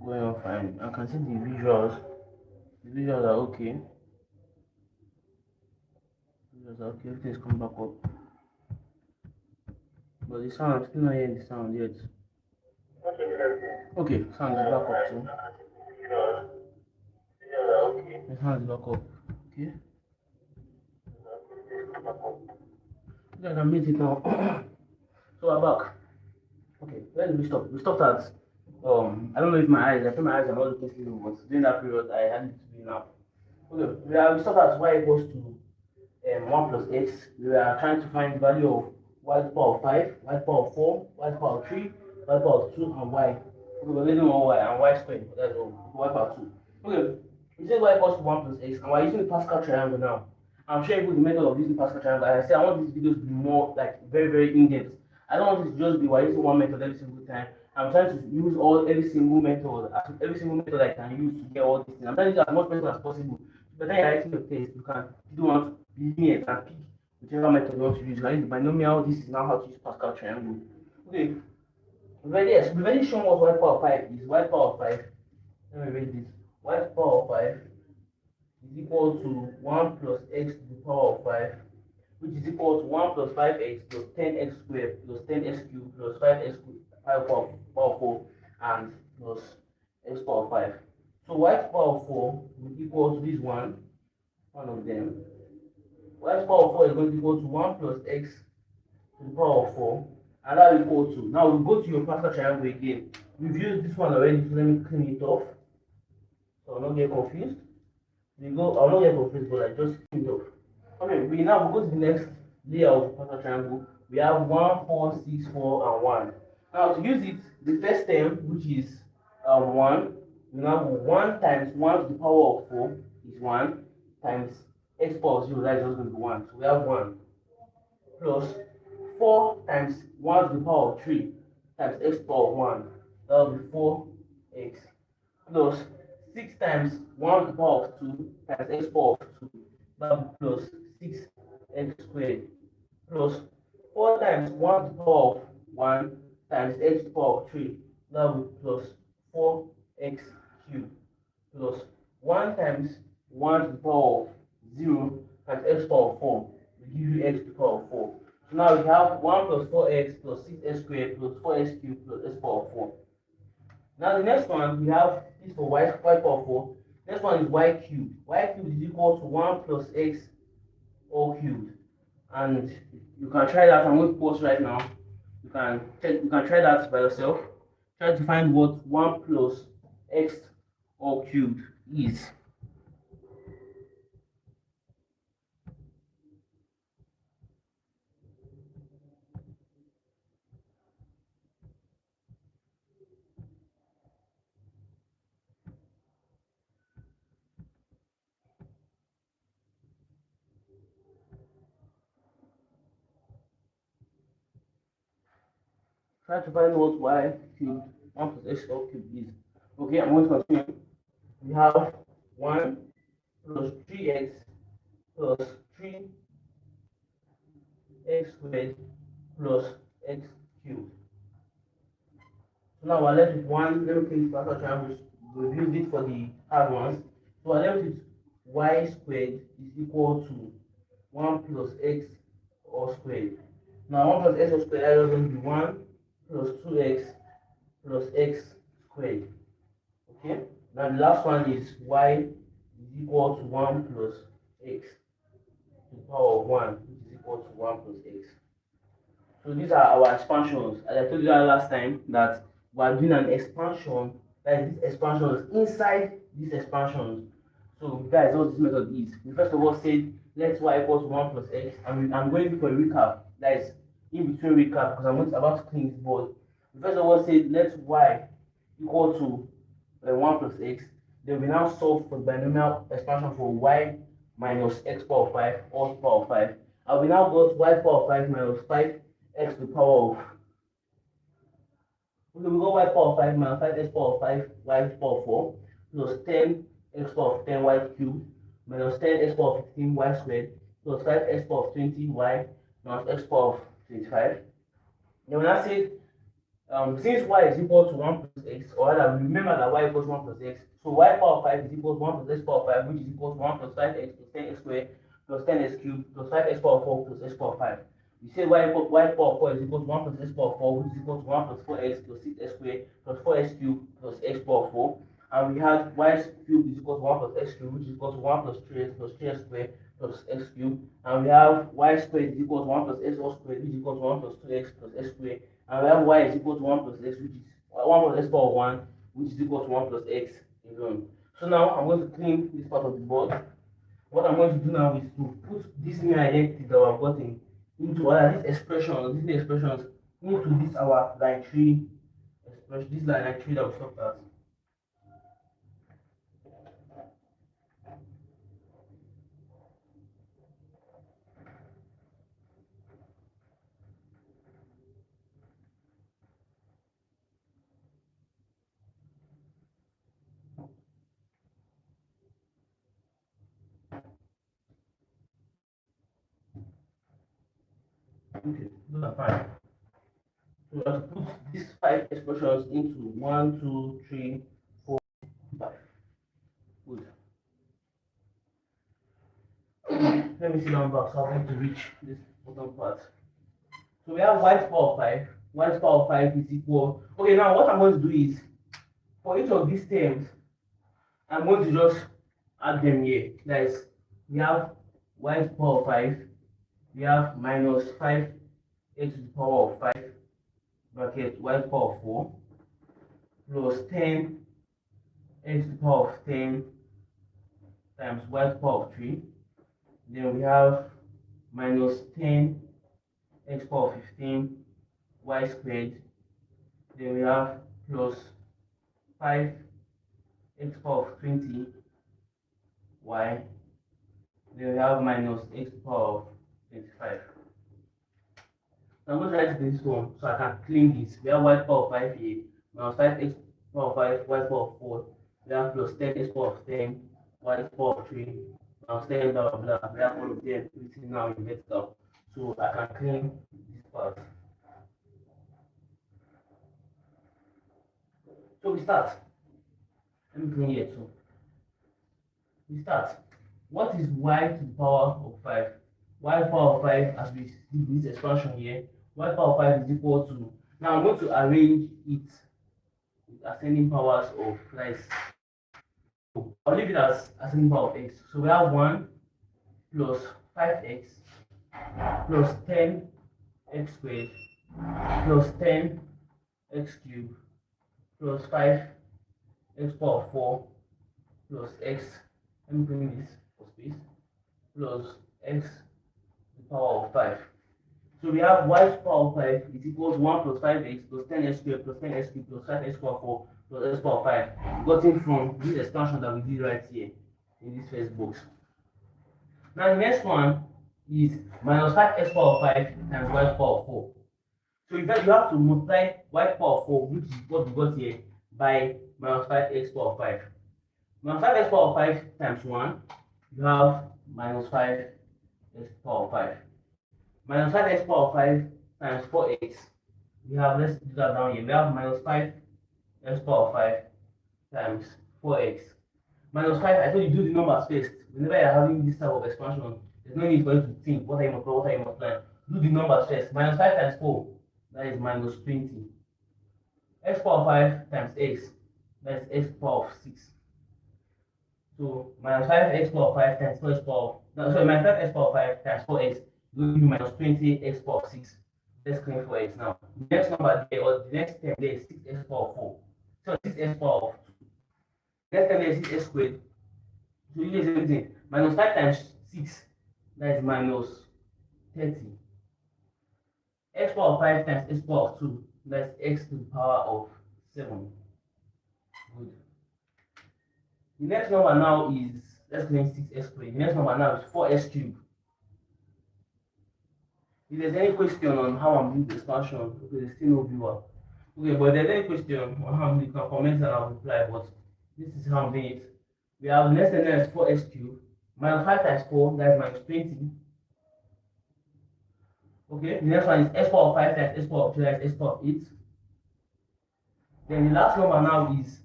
[SPEAKER 1] going on fine. I can see the visuals. The visuals are okay. Visuals are okay. Everything is coming back up. But the sound, I'm still not hearing the sound yet. Okay, sound is back up too. The sound is back up. Okay. I can meet it now. So we're back. Okay, where did we stop? We stopped at I don't know if I think my eyes are not looking sleepy, but during that period I had it to be now. Okay, we stopped at y equals to 1 plus x. We are trying to find the value of y to the power of 5, y to the power of 4, y to the power of 3, y to the power of 2, and y. Okay, we're getting one y and y squared. That's all. Y power 2. Okay, we say y equals to 1 plus x, and we're using the Pascal triangle now. I'm showing you the method of using Pascal triangle. As I said, I want these videos to be more like very in depth. I don't want it to just be we're using one method every single time. I'm trying to use every single method I can use to get all these things. I'm trying to use as much method as possible. But then you're writing your test, you don't want to be lenient and pick whichever method you want to use. You use the binomial. This is now how to use Pascal triangle. Okay. We've already shown what y power 5 is. Y power 5. Let me read this. Y power 5 is equal to 1 plus x to the power of 5, which is equal to 1 plus 5x plus 10x squared plus 10x cubed plus 5x power 4 and plus x power 5. So y power 4 will equal to this one of them. Y power 4 is going to equal to 1 plus x to the power of 4, and that will equal to. Now we go to your Pascal triangle again. We've used this one already, so let me clean it off so I'll not get confused. I'll not get confused, but I just clean it off. Okay, we go to the next layer of Pascal triangle. We have 1, 4, 6, 4, and 1. Now to use it, the first term, which is 1, we now go 1 times 1 to the power of 4 is 1 times x power of 0, that is just going to be 1. So we have 1 plus 4 times 1 to the power of 3 times x power of 1, that will be 4x, plus 6 times 1 to the power of 2 times x power of 2, that will be plus 6x squared, plus 4 times 1 to the power of 1 times x to the power of 3, that will be plus 4x cubed, plus 1 times 1 to the power of 0 times x to the power of 4 will give you x to the power of 4. So now we have 1 plus 4x plus 6x squared plus 4x cubed plus x power of 4. Now the next one, we have this for y power of 4. Next one is y cubed. Y cubed is equal to 1 plus x all cubed. And you can try that. I'm going to pause right now. You can try that by yourself. Try to find what 1 plus x all cubed is. Try to find what y cubed 1 plus x all cubed is. Okay, I'm going to continue. We have 1 plus 3x plus 3x squared plus x cubed. So now we're left with 1. Let me clean Pascal triangle. We've used it for the hard ones. So we're left with y squared is equal to 1 plus x all squared. Now 1 plus x all squared is going to be 1 plus 2x plus x squared. Okay? Now the last one is y is equal to 1 plus x to the power of 1, which is equal to 1 plus x. So these are our expansions. As I told you that last time, that we are doing an expansion, that is, this expansion is inside these expansions. So guys, what this method is, we first of all said let y equals 1 plus x, and I'm going for a recap. That is in between recap, because I'm about to clean this board. We first of all said let y equal to 1 plus x. Then we now solve for binomial expansion for y minus x power of 5 all to the power of 5. And we now got y power of 5 minus 5x to the power of. Okay, we got y power of 5 minus 5x power of 5 y to the power of 4 plus 10x power of 10 y cubed minus 10x power of 15 y squared plus 5x power of 20 y minus x power of 25. Then we now say since y is equal to 1 plus x, or rather, remember that y equals 1 plus x, so y power of 5 is equal to 1 plus x power of 5, which is equal to 1 plus 5x plus 10x squared plus 10x cubed plus 5x power of 4 plus x power of 5. We say y power of 4 is equal to 1 plus x power of 4, which is equal to 1 plus 4x plus 6x squared plus 4x cubed plus x power of 4. And we had y cubed is equal to 1 plus x cubed, which is equal to 1 plus 3x plus 3x squared plus x cubed. And we have y squared is equal to 1 plus x all squared, which is equal to 1 plus 2x plus x squared. And we have y is equal to 1 plus x, which is 1 plus x power of 1, which is equal to 1 plus x alone. So now I'm going to clean this part of the board. What I'm going to do now is to put this new identity that I've gotten into what these expressions into this our line 3 expression, this line 3 that we stopped at. Okay, those are fine. So we have to put these 5 expressions into 1, 2, 3, 4, 5. Good. Let me see down back so I want to reach this bottom part. So we have y power of 5. Y power of 5 is equal. Okay, now what I'm going to do is for each of these terms, I'm going to just add them here. That is, we have y power of 5, we have minus 5 x to the power of 5 bracket y power of 4 plus 10 x to the power of 10 times y to the power of 3. Then we have minus 10 x power of 15 y squared. Then we have plus 5 x power of 20 y. Then we have minus x to the power of 25. So I'm going to write this one so I can clean this. We have y power of 5 here, minus 5x power of 5, y power of 4. We have plus 10x power of 10, y power of 3, minus 10, blah, blah, blah. We have all of them written now in vertical. So I can clean this part. So we start. Let me clean here too. We start. What is y to the power of 5? Y to the power of 5, as we see this expansion here, y to the power of 5 is equal to. Now I'm going to arrange it with ascending powers of like. I'll leave it as ascending power of x. So we have 1 plus 5x plus 10x squared plus 10x cubed plus 5x power of 4 plus x. Let me bring this for space plus x to the power of 5. So we have y to the power of 5 is equal to 1 plus 5x plus 10x squared plus 10x cubed plus 5x power of 4 plus x power of 5. Gotten from this expansion that we did right here in this first box. Now the next one is minus 5x power of 5 times y to the power of 4. So in fact, you have to multiply y to the power of 4, which is what we got here, by minus 5x power of 5. Minus 5x power of 5 times 1, you have minus 5x power of 5. Minus 5x power of 5 times 4x, we have, let's do that down here, we have minus 5x power of 5 times 4x. Minus 5, I told you do the numbers first. Whenever you're having this type of expansion, there's no need for you to think what are you multiplying. Do the numbers first. Minus 5 times 4, that is minus 20. X power of 5 times x, that is x power of 6. So minus 5x power of 5 times 4x power of, no, sorry, minus 5x power of 5 times 4x will give you minus 20x power of 6. Let's clean for x now. The next number there, or the next term there is 6x power of 4. So 6x power of 2. Next term there is 6x squared. So you use everything. Minus 5 times 6, that is minus 30. X power of 5 times x power of 2, that's x to the power of 7. Good. The next number now is, let's claim 6x squared. The next number now is 4x cubed. If there's any question on how I'm doing the expansion, okay, there's still no viewer. Okay, but if there's any question on how I'm doing, you can comment and I'll reply. But this is how I'm doing it. We have less than 4x cubed minus 5 times 4, that is minus 20. Okay, the next one is x power of 5 times x power of 2, that is x power of 8. Then the last number now is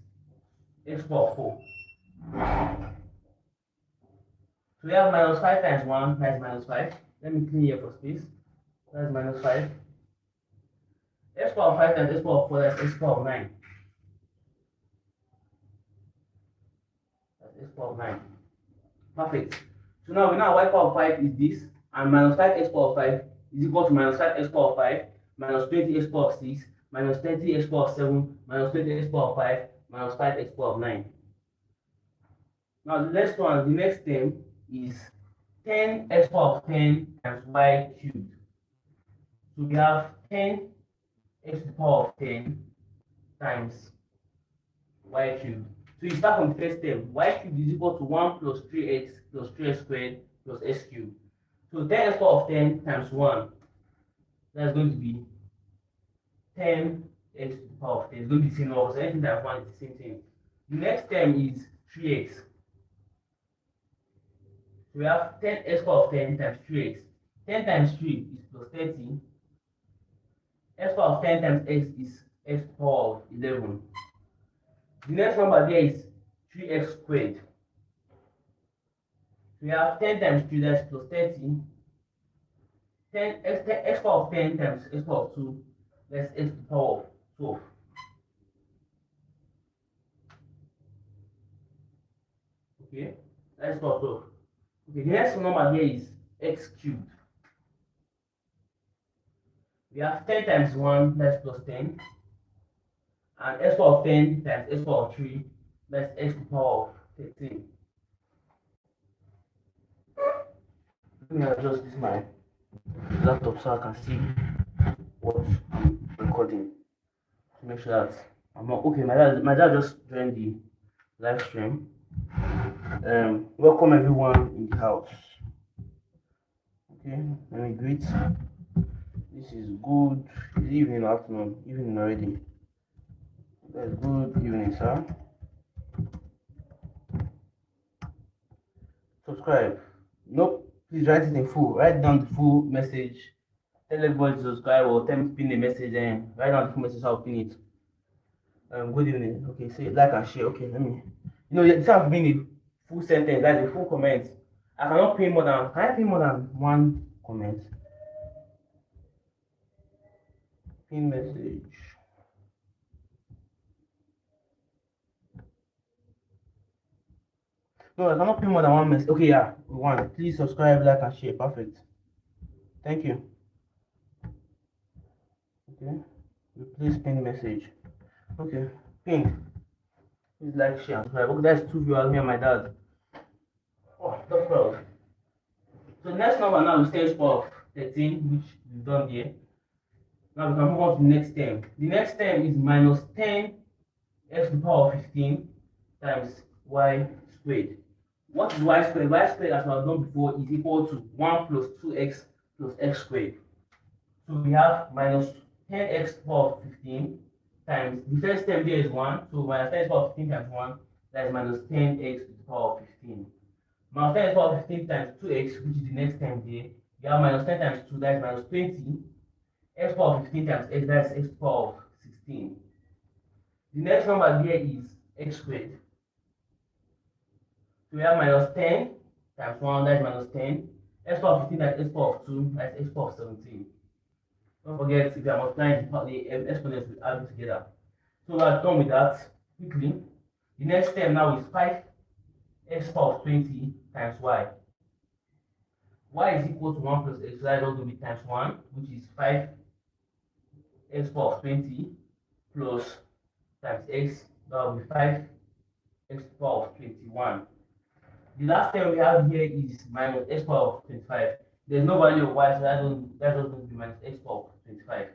[SPEAKER 1] x power of 4. So we have minus 5 times 1, that is minus 5. Let me clean here for space. That is minus 5. X power of 5 times x power of 4, that's x power of 9. That's x power of 9. Perfect. So now we know y power of 5 is this, and minus 5x power of 5 is equal to minus 5x power of 5, minus 20x power of 6, minus 30x power of 7, minus 20x power of 5, minus 5x power of 9. Now the next one, the next term is 10x power of 10 times y cubed. So we have 10 x to the power of 10 times y cubed. So you start from the first step. Y cubed is equal to 1 plus 3x plus 3x squared plus s cubed. So 10 x power of 10 times 1, that's going to be 10 x to the power of 10. It's going to be the same number. So anything times 1 is the same thing. The next term is 3x. So we have 10 x power of 10 times 3x. 10 times 3 is plus 30. X power of 10 times x is x power of 11. The next number there is 3x squared. So we have 10 times 3, that's plus 30. 10 x power of 10 times x power of 2, that's x to the power of 12. Okay, that's power of 12. Okay, the next number here is x cubed. We have 10 times 1, that's plus 10. And x power of 10 times x power of 3, that's x to the power of 13. Let me adjust this my laptop so I can see what I'm recording to make sure that I'm not okay. My dad just joined the live stream. Welcome everyone in the house. Okay, let me greet. This is good. It's evening, afternoon, evening already. That's good evening, sir. Subscribe. Nope. Please write it in full. Write down the full message. Tell everybody to subscribe or tell me to pin the message and write down the full message. I'll pin it. Good evening. Okay, say like and share. Okay, let me. This has been a full sentence. That's a full comment. I cannot pin more than. Can I pin more than one comment? Pin message. No, I cannot pin more than one message. Okay, yeah, one. Please subscribe, like, and share. Perfect. Thank you. Okay. Please pin message. Okay. Pin. Please like, share, and subscribe. Okay, that's 2 viewers, me and my dad. Oh, that's proud. So the next number now is 10 to the power of 13, which we've done here. Now we can move on to the next term. The next term is minus 10 x to the power of 15 times y squared. What is y squared? Y squared, as I have done before, is equal to 1 plus 2x plus x squared. So we have minus 10x to the power of 15 times, the first term there is 1, so minus 10 to the power of 15 times 1, that is minus 10x to the power of 15. Minus 10 to the power of 15 times 2x, which is the next term there, you have minus 10 times 2, that is minus 20. X to the power of 15 times x, that is x to the power of 16. The next number there is x squared. So we have minus 10 times 1, that is minus 10. X to the power of 15 times x to the power of 2, that is x to the power of 17. Don't forget, if you are multiplying the exponents, we add them together. So we are done with that quickly. The next term now is 5x to the power of 20 times y. Y is equal to 1 plus x, so that is also going to be times 1, which is 5x to the power of 20 plus times x, that will be 5x to the power of 21. The last term we have here is minus x to the power of 25. There's no value of y, so that's also going to be minus x to the power of 25.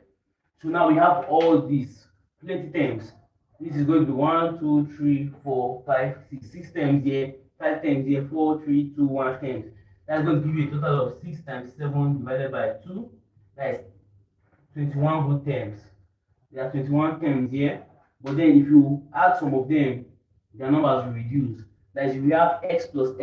[SPEAKER 1] So now we have all these plenty terms. This is going to be 1, 2, 3, 4, 5, 6 terms here, 5 terms here, 4, 3, 2, 1 terms. That's going to give you a total of 6 times 7 divided by 2. That is 21 good terms. There are 21 terms here, but then if you add some of them, their numbers will reduce. That is, if you have x plus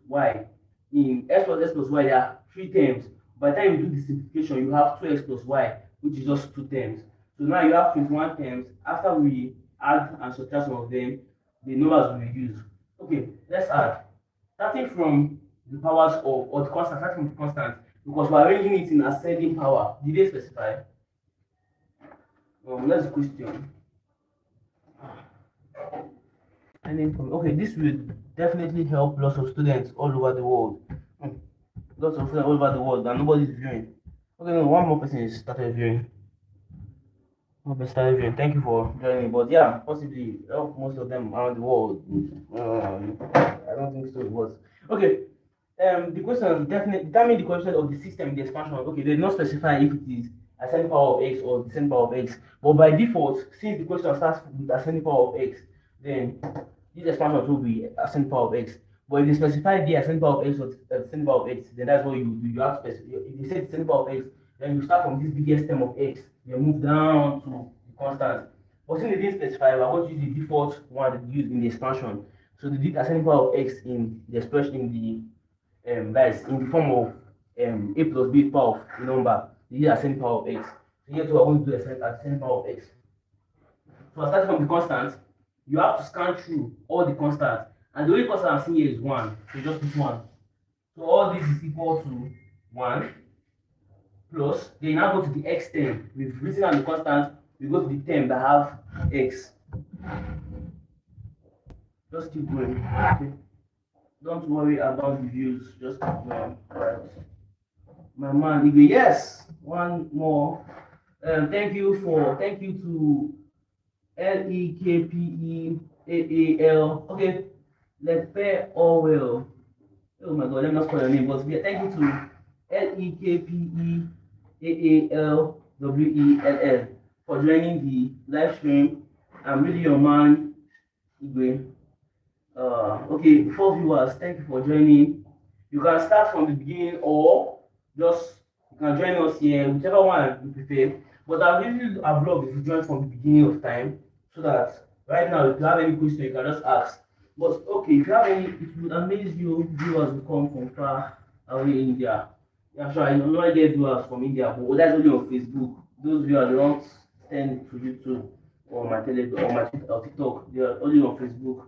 [SPEAKER 1] y, in x plus y, there are 3 terms. By the time you do the simplification, you have 2x plus y, which is just 2 terms. So now you have 21 terms. After we add and subtract some of them, the numbers will reduce. Okay, let's add. Starting from the powers of, or the constant, starting from the constant, because we're arranging it in ascending power. Did they specify? That's the question. Okay, this will definitely help lots of students all over the world. Lots of students all over the world, and nobody's viewing. Okay, no, one more person is started viewing. Thank you for joining, but yeah, possibly help most of them around the world. I don't think so. It was okay. The question definitely determine the coefficient of the system in the expansion. Okay, they did not specify if it is ascending power of x or descending power of x. But by default, since the question starts with ascending power of x, then this expansion will be ascending power of x. But if you specify the ascending power of x or descending power of x, then that's what you do. You have to specify. If you say descending power of x, then you start from this biggest term of x, then move down to the constant. But since they didn't specify, we are going to use the default one that used in the expansion. So they did ascending power of x in the expression in the form of a plus b power of the number. They did ascending power of x. So here too, we are going to do ascending power of x. So starting from the constant, you have to scan through all the constants, and the only constant I'm seeing here is 1. So just put 1. So all this is equal to 1 plus. Then you now go to the x term. We've written down the constant. We go to the term that have x. Just keep going. Okay. Don't worry about the views. Just keep going. Alright. My man, Igwe. Yes. One more. Thank you to LEKPEAAL. Okay. Let's pair all well. Oh my god, let me not spell your name, but thank you to LEKPEAALWELL for joining the live stream. I'm really your man, Igwe. Okay, before viewers, thank you for joining. You can start from the beginning or just you can join us here, whichever one you prefer. But I'll give you a vlog if you join from the beginning of time, so that right now, if you have any question, you can just ask. But okay, if you have any, it would amaze you, viewers will come from far away India. Yeah, sure, I normally get viewers from India, but that's only on Facebook. Those viewers don't send to YouTube or my Telegram or my Twitter or TikTok. They are only on Facebook.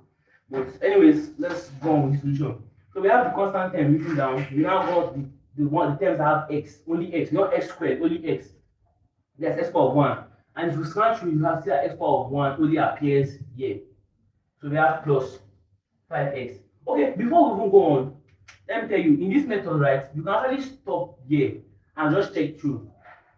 [SPEAKER 1] But anyways, let's go on with the solution. So we have the constant term written down. We now got the terms that have x, only x, not x squared, only x. There's x power of 1. And if you scan through, you have see that x power of 1 only appears here. So we have plus 5x. Okay, before we even go on, let me tell you, in this method, right, you can actually stop here and just check through.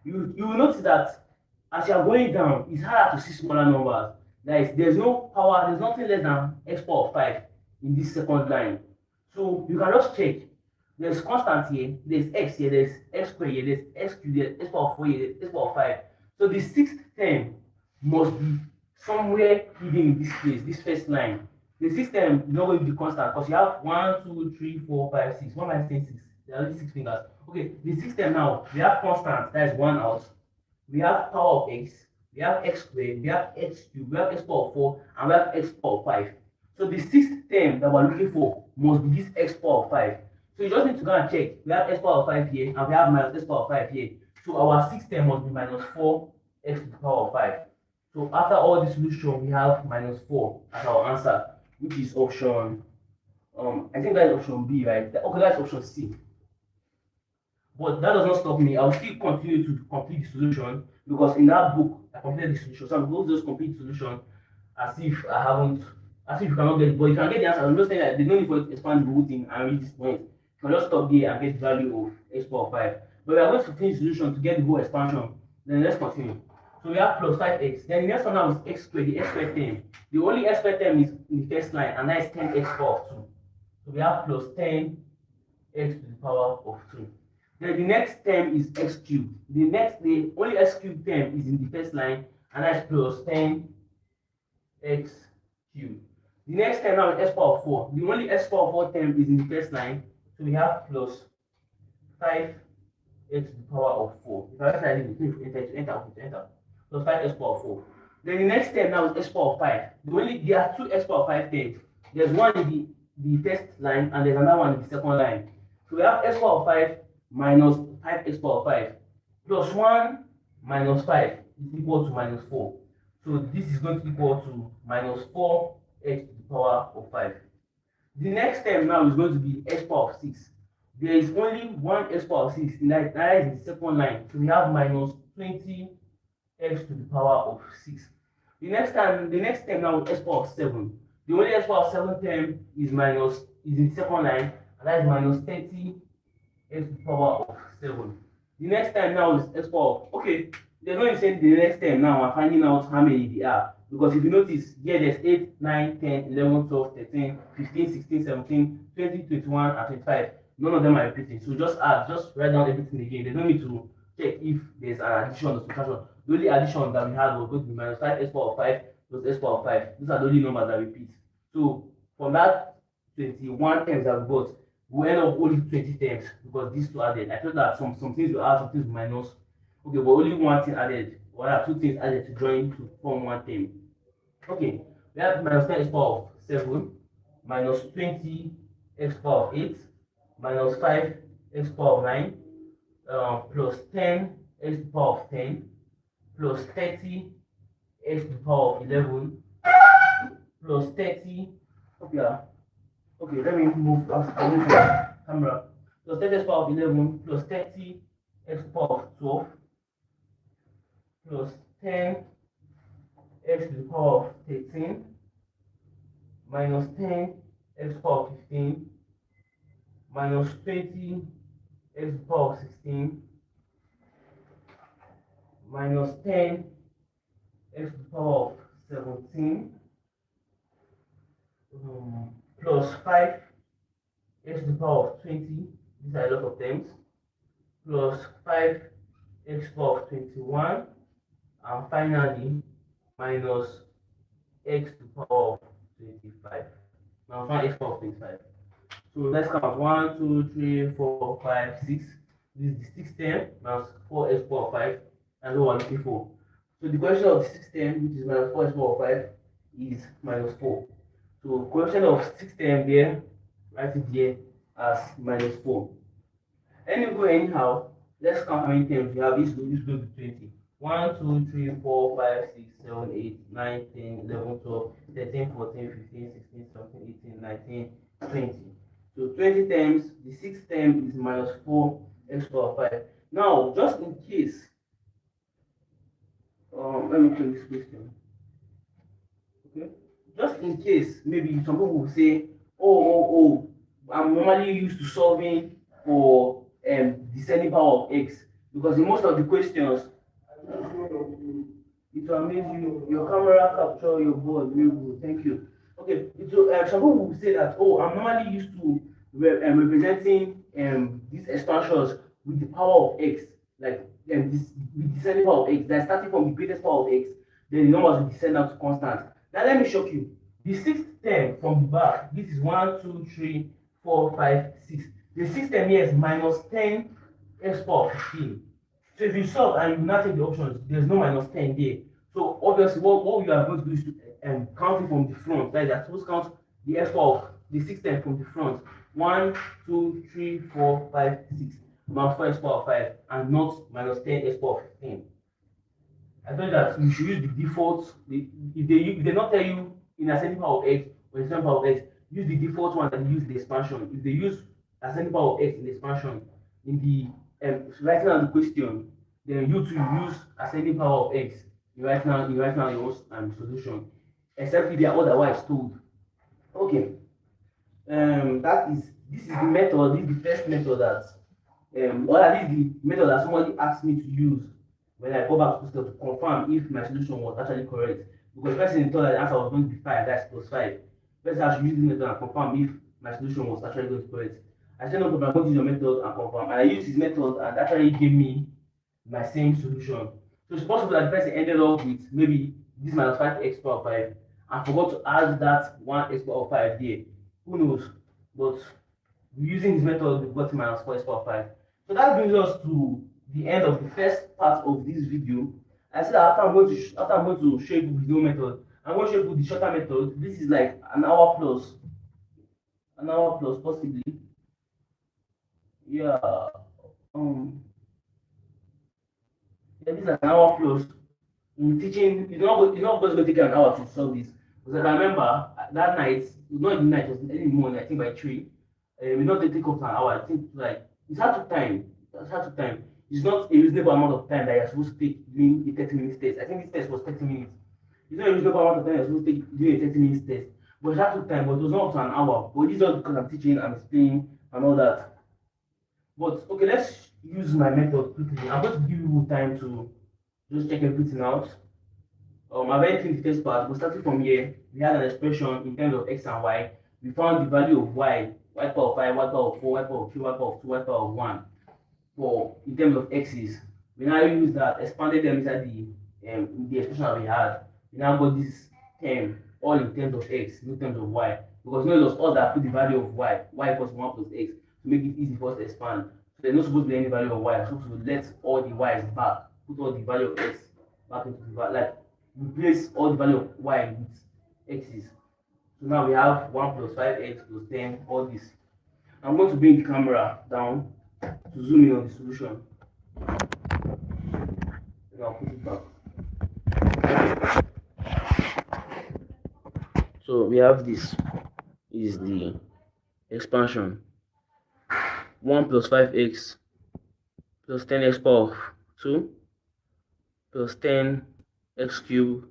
[SPEAKER 1] You will notice that as you are going down, it's harder to see smaller numbers. There's no power, there's nothing less than x power of 5 in this second line. So you can just check. There's constant here, there's x here, there's x squared here, there's x cubed, there's x power of 4 here, there's x power of 5. So the sixth term must be somewhere hidden in this place, this first line. The sixth term is not going to be constant because you have 1, 2, 3, 4, 5, 6. What am I saying 6? There are only 6 fingers. Okay, the sixth term now, we have constant, that is 1 out. We have power of x, we have x squared, we have x cubed, we have x power of 4, and we have x power of 5. So the sixth term that we're looking for must be this x power of 5. So you just need to go and check. We have x power of 5 here, and we have minus x power of 5 here. So our sixth term must be minus 4x to the power of 5. So after all the solution, we have minus 4 as our answer, which is option, I think that's option B, right? Okay, that's option C. But that does not stop me. I'll still continue to complete the solution because in that book, I completed the solution. So I'm going to just complete the solution as if I haven't, as if you cannot get it. But you can get the answer. I'm just saying that there's no need for you to expand the whole thing and read this point. You can just stop there and get the value of x power of 5. But we are going to finish the solution to get the whole expansion. Then let's continue. So we have plus 5x. Then the next one now is x squared, the x squared term. The only x squared term is in the first line, and that is 10x power of 2. So we have plus 10x to the power of 2. Then the next term is x cubed. The only x cubed term is in the first line, and that is plus 10x cubed. The next term now is x power of 4. The only x power of 4 term is in the first line, so we have plus 5x to the power of 4. If I write it, enter. Plus 5x power of 4. Then the next term now is x power of 5. There are two x power of 5 terms. There's one in the first line and there's another one in the second line. So we have x power of 5 minus 5x power of 5 plus 1 minus 5 is equal to minus 4. So this is going to equal to minus 4x to the power of 5. The next term now is going to be x power of 6. There is only one x power of 6 in that is in the second line. So we have minus 20x to the power of 6. The next term now is x power of 7. The only x power of 7 term is in the second line, and that is minus 30x to the power of 7. The next term now is x power of, okay, there's no saying the next term now, I'm finding out how many they are. Because if you notice, here there's 8, 9, 10, 11, 12, 13, 15, 16, 17, 20, 21, and 25. None of them are repeating. So just add, just write down everything again. There's no need to check if there's an addition or subtraction. The only addition that we had was going to be minus 5 x power of 5 plus x power of 5. These are the only numbers that repeat. So from that 21 terms that we got, we end up only 20 terms because these two added. I thought that some things will add, some things will minus. Okay, but only one thing added. Or well, two things added to join to form one term. Okay, we have minus 10 x power of 7 minus 20 x power of 8 minus 5 x power of 9 plus 10 x to the power of 10 plus 30 x to the power of 11 plus 30. Okay, let me move away from the camera. Plus 30 x to the power of 11 plus 30 x to the power of 12 plus 10 x to the power of 13 minus 10 x to the power of 15 minus 20 x to the power of 16 minus 10 x to the power of 17 plus 5 x to the power of 20. These are a lot of terms. Plus 5 x to the power of 21. And finally, minus x to the power of 25. Now, 1 x to the power of 25. So let's count 1, 2, 3, 4, 5, 6. This is the sixth term minus 4 x to the power of 5. That's what we're looking for. So the coefficient of the sixth term, which is minus 4 x to the power of 5, is minus 4. So coefficient of sixth term there, write it there as minus 4. And you go anyhow, let's count how many terms we have. This will be 20. 1, 2, 3, 4, 5, 6, 7, 8, 9, 10, 11, 12, 13, 14, 15, 16, 17, 18, 19, 20. So 20 terms, the sixth term is minus 4 x to the power of 5. Now, just in case, let me check this question. Okay, just in case, maybe some people will say, oh, I'm normally used to solving for descending power of x, because in most of the questions, it will amaze you. Your camera capture your board real good. Thank you. Okay, so some people will say that, oh, I'm normally used to representing these expansions with the power of x, like this with descending power of x. That's starting from the greatest power of x, then the numbers will descend down to constant. Now let me shock you. The sixth term from the back, this is 1, 2, 3, 4, 5, 6. The sixth term here is minus 10 x power 15. So if you solve and you not take the options, there's no minus 10 there. So obviously what you are going to do is to count it from the front. Like that, supposed to count the x power of the sixth term from the front. 1, 2, 3, 4, 5, 6. Minus 4 x power of 5 and not minus 10 x power of 15. I told you that you should use the default. If they not tell you in ascending power of x or descending power of x, use the default one and use the expansion. If they use ascending power of x in the expansion in the writing down the question, then you to use ascending power of x. You write down your solution, except if they are otherwise told. Okay, this is the method. This is the first method that or at least the method that somebody asked me to use when I go back to school to confirm if my solution was actually correct. Because the person thought that the answer was going to be 5, that's plus 5. First, I should use this method and confirm if my solution was actually going to be correct. I said, no problem, I'm going to use your method and confirm. And I used his method and actually gave me my same solution. So it's possible that the person ended up with maybe this minus 5 x power 5 and forgot to add that 1 x power 5 there. Who knows? But using this method, we've got minus 4 x power 5. So that brings us to the end of the first part of this video. I said that after I'm going to show you the video method, I'm going to show you the shorter method. This is like an hour plus possibly. Yeah. This is an hour plus. In teaching, it's not going to take an hour to solve this. Because I remember that night, not in the night, it was early in the morning, I think by 3. It not take up to an hour. I think like it's hard to time. It's not a reasonable amount of time that you're supposed to take doing a 30-minute test. I think this test was 30 minutes. It's not a reasonable amount of time you're supposed to take doing a 30-minute test. But it's hard to time, but it was not up to an hour. But this is just because I'm teaching, I'm explaining, and all that. But okay, let's use my method quickly. I'm going to give you time to just check everything out. I've already finished the first part, but starting from here, we had an expression in terms of x and y. We found the value of y power of 5, y power of 4, y power of 3, y power of 2, y power of 1 for in terms of x's. We now use that, expanded them inside the expression that we had. We now got this term all in terms of x, no terms of y. Because you know it was us that put the value of y equals 1 plus x to make it easy for us to expand. So there's not supposed to be any value of y. We're supposed to let all the y's back, put all the value of x back into the value, like replace all the value of y with x's. So now we have 1 plus 5x plus 10, all this. I'm going to bring the camera down to zoom in on the solution. And I'll put it back. So we have this is the expansion. 1 plus 5x plus 10x power of 2 plus 10x cubed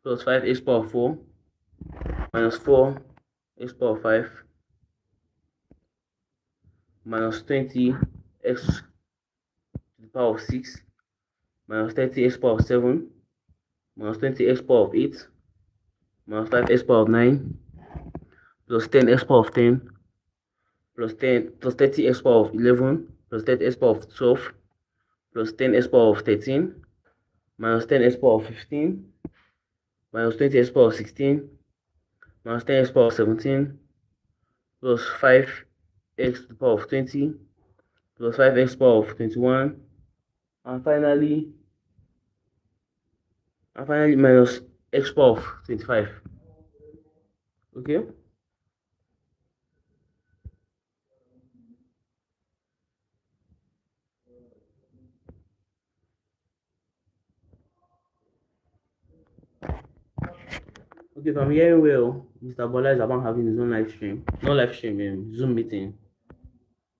[SPEAKER 1] plus 5x power of 4 minus 4x power of 5 minus 20x to the power of 6 minus 30x power of 7 minus 20x power of 8 minus 5x power of 9 plus 10x power of 10 plus 30x power of 11 plus 30x power of 12 plus 10x power of 13 minus 10x power of 15 minus 20x power of 16 minus 10x power of 17 plus 5x to the power of 20 plus 5x power of 21 and finally minus x power of 25. Okay, if I'm hearing well, Mr. Bola is about having his own live stream, not live stream, Zoom meeting.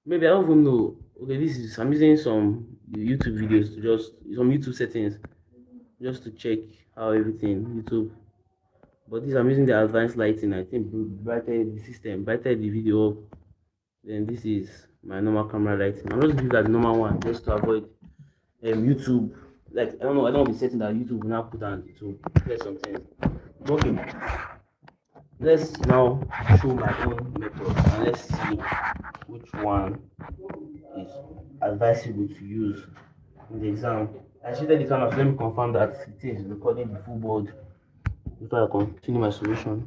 [SPEAKER 1] Maybe I don't even know. Okay, I'm using some YouTube videos to just some YouTube settings just to check how everything YouTube. But this I'm using the advanced lighting. I think brighten the system, brighten the video up. Then this is my normal camera lighting. I'm just using that normal one just to avoid YouTube. Like I don't know, I don't want to be setting that YouTube will now put on to play something. Okay, let's now show my own method and let's see which one is advisable to use in the exam. I shifted the camera, so let me confirm that it is recording the full board before I continue my solution.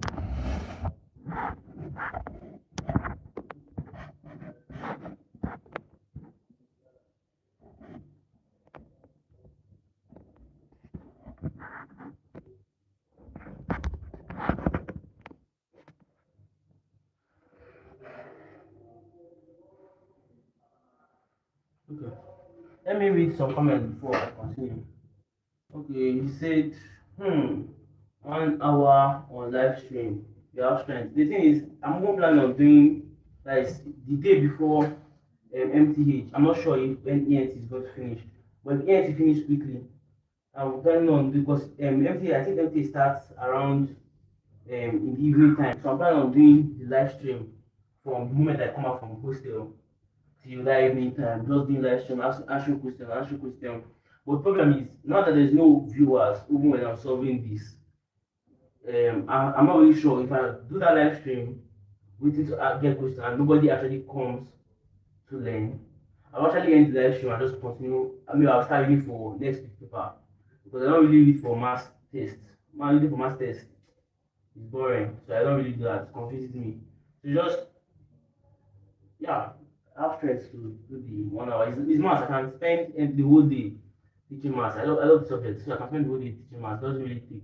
[SPEAKER 1] Okay. Let me read some comments before I continue. Okay, he said, 1 hour on live stream. You have strength. The thing is, I'm going to plan on doing like the day before MTH. I'm not sure if when ENT is going to finish, but if ENT finish quickly, I'm planning on because MTH, I think MTH starts around in the evening time. So I'm planning on doing the live stream from the moment I come out from hostel till that evening time, just doing live stream, answering question. But the problem is now that there's no viewers, even when I'm solving this, I'm not really sure if I do that live stream, waiting to get questions, and nobody actually comes to learn. I'll actually end the live stream and just continue. I mean, I'll start reading for next week paper because I don't really read for mass test. Man, reading for mass test is boring, so I don't really do that. It confuses me. So just yeah, I have strength to do the 1 hour. It's maths. I can spend the whole day teaching maths. I love the subject, so I can spend the whole day teaching maths. It doesn't really take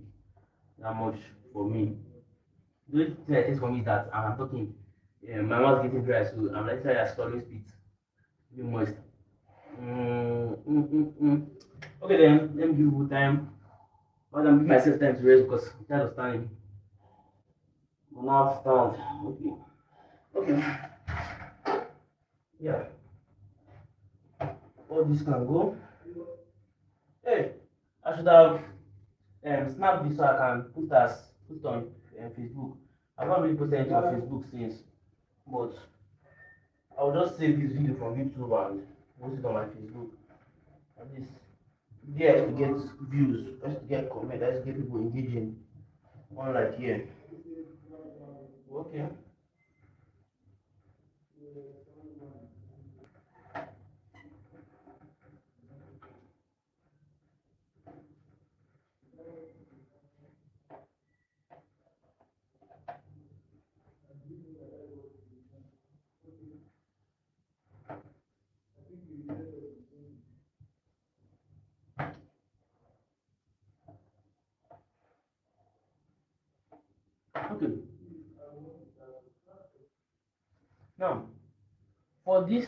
[SPEAKER 1] that much for me. The only thing I think for me is that I'm talking. My mouth getting dry, so I'm like trying to swallow spit. Be moist. Okay then, let me give you time. But I'm giving myself time to rest because I'm tired of standing. I'm not stand. Okay. Okay. Yeah. All this can go. Hey, I should have snapped this so I can put on Facebook. I've not really posted anything on Facebook since, but I'll just save this video from YouTube and post it on my Facebook. At least there to get views, just to get comments, just to get people engaging. Unlike here. Okay. Now, for this,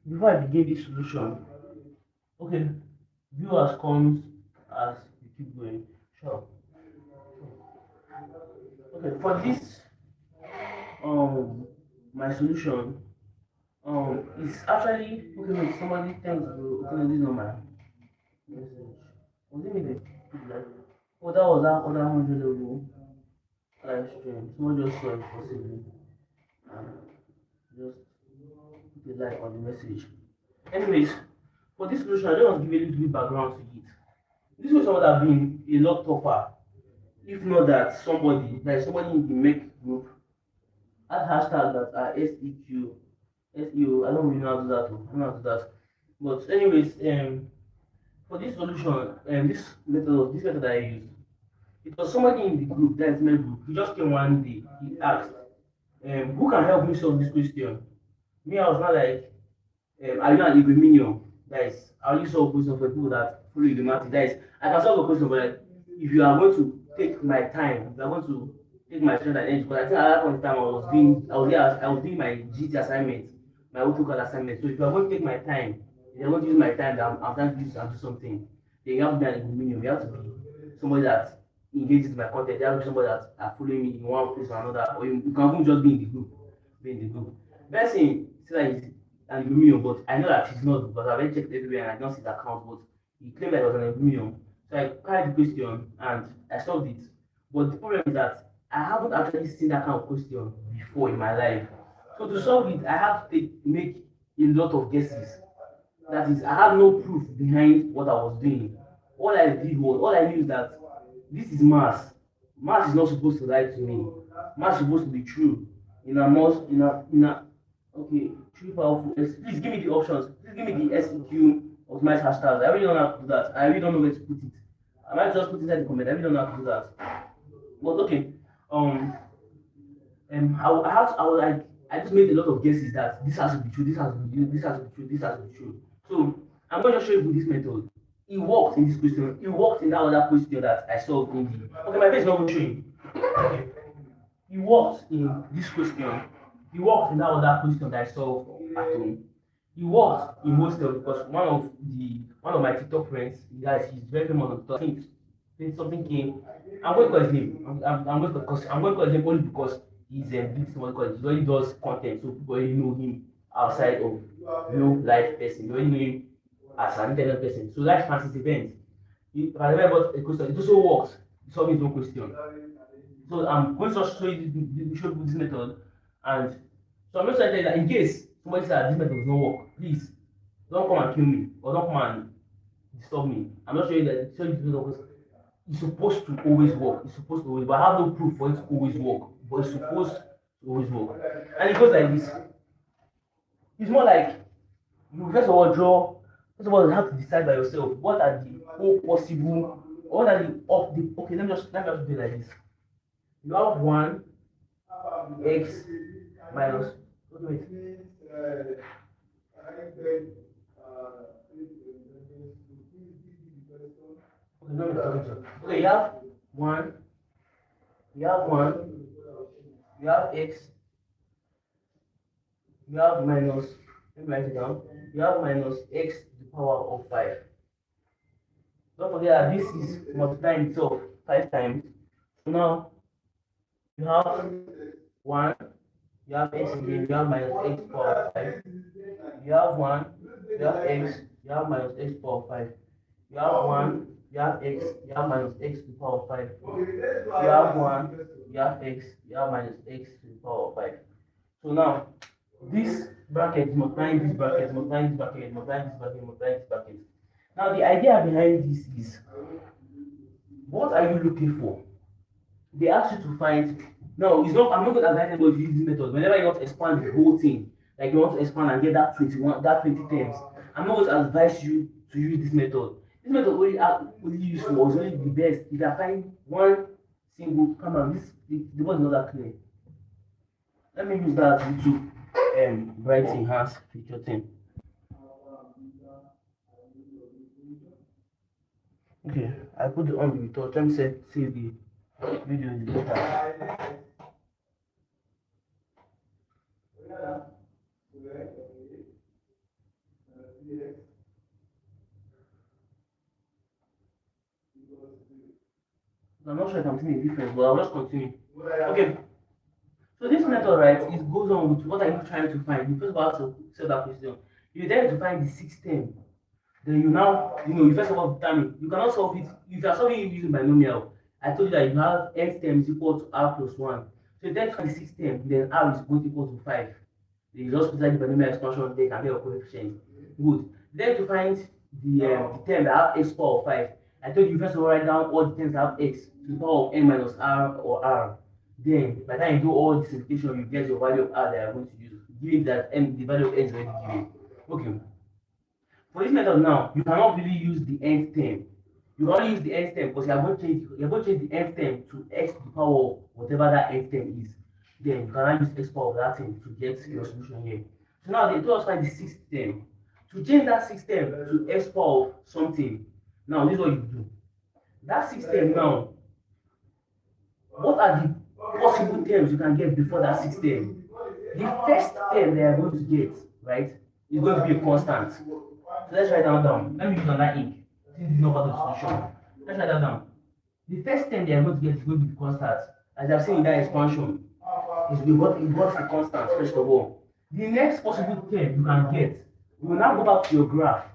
[SPEAKER 1] before I begin this solution, okay, viewers comes as we keep going. Sure. Okay, for this, my solution, is actually okay. Wait, somebody thanks bro. Okay, no, this is not my message. Was it me that put like? Oh, that was that other 100 level live stream. Someone just saw it possibly and just put a like on the message. Anyways, for this solution, I just want to give a little bit background to it. This was would have been a lot tougher if not that somebody in the make group had hashtags that are SEQ, SEO. I don't really know how to do that. I don't know how to do that. But anyways, for this solution, this method I used, it was somebody in the group, that is my group. He just came one day. He asked, "Who can help me solve this question?" Me, I was not like, "Are you an IgweMinion?" That is, I only solve questions for people that follow IgweMatics. That is, I can solve a question, but like, if you are going to take my time, if you are going to take my strength and energy, because I think at that point in time I was doing my GT assignment, my AutoCAD assignment. So if you are going to take my time, if you are going to use my time that I'm trying to use and do something, then you have to be an IgweMinion. You have to be somebody that engages my content. You have to be somebody that are following me in one place or another, or you can even just be in the group. Be in the group. Best thing, say that he's an Illuminium, but I know that he's not because I've already checked everywhere and I don't see his account. But he claimed that he was an Illuminium. So I carried the question and I solved it. But the problem is that I haven't actually seen that kind of question before in my life. So to solve it, I have to make a lot of guesses. That is, I have no proof behind what I was doing. All I knew is that this is maths. Maths is not supposed to lie to me. Maths is supposed to be true. Okay, true powerful. Please give me the options. Please give me the SEQ of my hashtags. I really don't know how to do that. I really don't know where to put it. I might just put it inside the comment. I really don't know how to do that. But okay. Um, I was like, I just made a lot of guesses that this has to be true, this has to be true, this has to be true, this has to be true. So I'm going to show you with this method. It worked in this question. It worked in that other question that I solved in the. Okay, my face is not going to show you. Okay. It worked in this question. It worked in that other question that I solved at home. It worked in hostel because one of my TikTok friends, guys, he's very famous on TikTok. I think something came. I'm going to call his name. I'm going to call his name only because he's a big small because he already does content, so people already know him outside of real life person. They already know him as an internet person. So that's Francis event. If I remember a question, it also works. Solving his own question. So I'm going to show you this method, and so I'm just trying to tell you that in case somebody says this method does not work, please don't come and kill me or don't come and disturb me. I'm not showing that show you this method because it's supposed to always work. It's supposed to always, but I have no proof for it to always work. But it's supposed to always work, and it goes like this. It's more like you first of all draw. First of all, you have to decide by yourself what are the all possible. What are the of the okay? Let me just do it like this. You have one x minus. Wait. Okay, no, no. Okay, you have one. You have one. You have x. You have minus. Let me write it down. You have minus x to the power of 5. Don't forget that this is multiplying itself 5 times. So now you have 1. You have x again. You have minus x to the power of 5. You have 1. You have x. You have minus x to the power of 5. You have 1. You have x. You have minus x to the power of 5. You have 1. You have x. You have minus x to the power of 5. So now this bracket is multiplying this bracket, multiplying this bracket, multiplying this bracket, multiplying this bracket. Now the idea behind this is, what are you looking for? They ask you to find. No, it's not. I'm not going to advise anybody to use this method. Whenever you want to expand the whole thing, like you want to expand and get that 20 terms, I'm not going to advise you to use this method. This method only useful is only the best if you find one single. Come on, the one is not that clear. Let me use that to bright enhance feature thing. Okay, I put it on the touch. Let me save the video in the data. I'm not sure if I'm seeing a difference, but I'll just continue. Okay, so this method, right, it goes on with what are you trying to find? You first of all have to set that question. You try to find the system. Then you now, you first of all determine. You cannot solve it. If you are solving it using binomial, I told you that you have x terms equal to r plus 1. So you try to find the system, then r is both equal to 5. Then you just put that the binomial expansion, they can be your coefficient. Good. Then to find the term that have x power of 5, I told you first of all write down all the terms that have x to the power of n minus r or r. Then by the time you do all the simplification, you get your value of r that you are going to use. Given that n, the value of n is already given. Okay. For this method now, you cannot really use the nth term. You can only use the nth term because you're going to change the nth term to x to the power of whatever that nth term is. Then you cannot use x power of that thing to get your solution here. So now they told us find the sixth term. To change that sixth term to x power of something, now this is what you do. That sixth term now, what are the possible terms you can get before that sixth term? The first term they are going to get, right, is going to be a constant. So let's write that down. Let me use another ink. Since this is not part of the solution. Let's write that down. The first term they are going to get is going to be constant. As I've seen in that expansion, is we got the constant first of all. The next possible term you can get, you will now go back to your graph.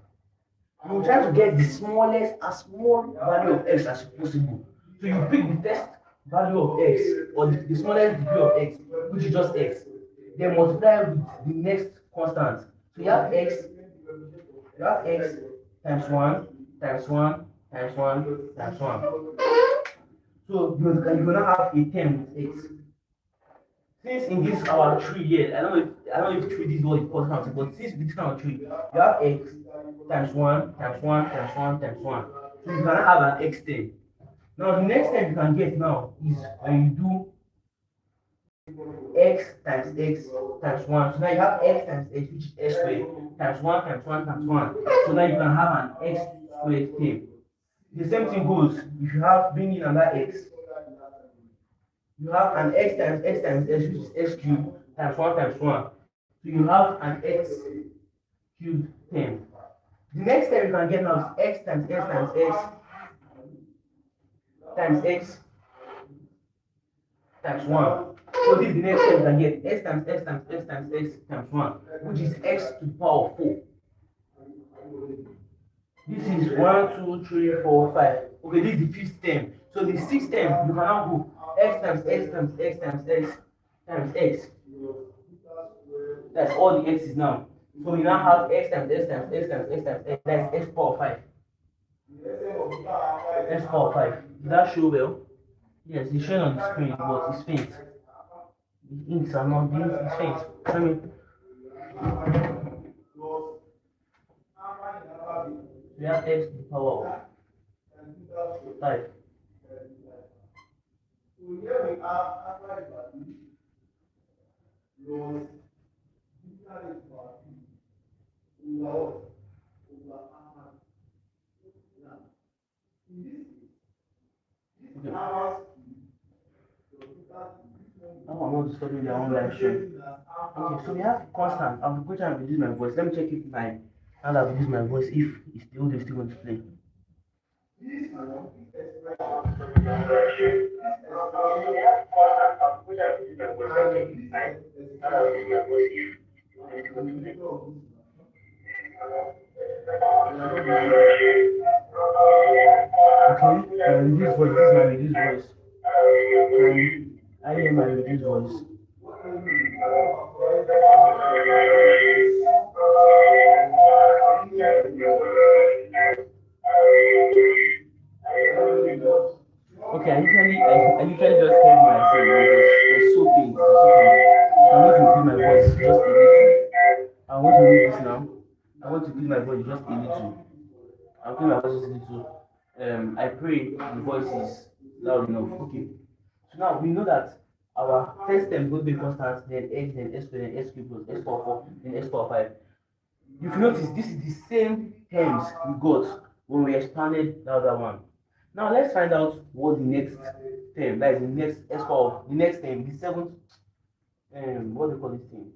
[SPEAKER 1] You will try to get the smallest as small value of x as possible. So you pick the first value of x or the smallest degree of x, which is just x. Then multiply with the next constant. So you have x times 1 times 1 times 1 times 1. So you're gonna have a term with x. Since in this our tree here, I don't know if tree this is what it calls counting, but since this kind of tree, you have x times 1 times 1 times 1 times 1. So you can have an x term. Now the next term you can get now is when you do x times 1. So now you have x times x, which is x squared, times 1 times 1 times 1. So now you can have an x squared term. The same thing goes if you have bring in another x. You have an x times x times x, which is x cubed times 1 times 1. So you have an x cubed term. The next term you can get now is x times x times x times x times 1. So this is the next term you can get x times x times x times x times 1, which is x to the power of 4. This is 1, 2, 3, 4, 5. Okay, this is the fifth term. So the sixth term, you can now go x times x times x times x times x. That's all the x's now. So we now have x times x times x times x times x. That's x power 5. X power 5. Did that show well? Yes, it's showing on the screen, but it's faint. The inks are not being, it's faint. Let me. We have x to the power of 5. Okay. Now I'm not disturbing their own live stream. Okay, so we have constant. I'm going to reduce my voice. Let me check if my and I'll reduce my voice if the audio is still going to play. Okay, reduce voice. This is my reduced voice. I hear my reduced voice. Okay, I usually just hear myself. It's so faint. It's so faint. I'm going to increase my voice just a little. I want to read this now. I want to increase my voice just a little. I'll increase my voice just a little. I pray the voice is loud enough. Okay. So now we know that our first term is going to be constant, then x, then s squared, then s cubed plus s power 4, then s power 5. If you notice, this is the same terms we got when we expanded the other one. Now let's find out what the next term, that is the next s power, the next term, the seventh, what do you call this thing?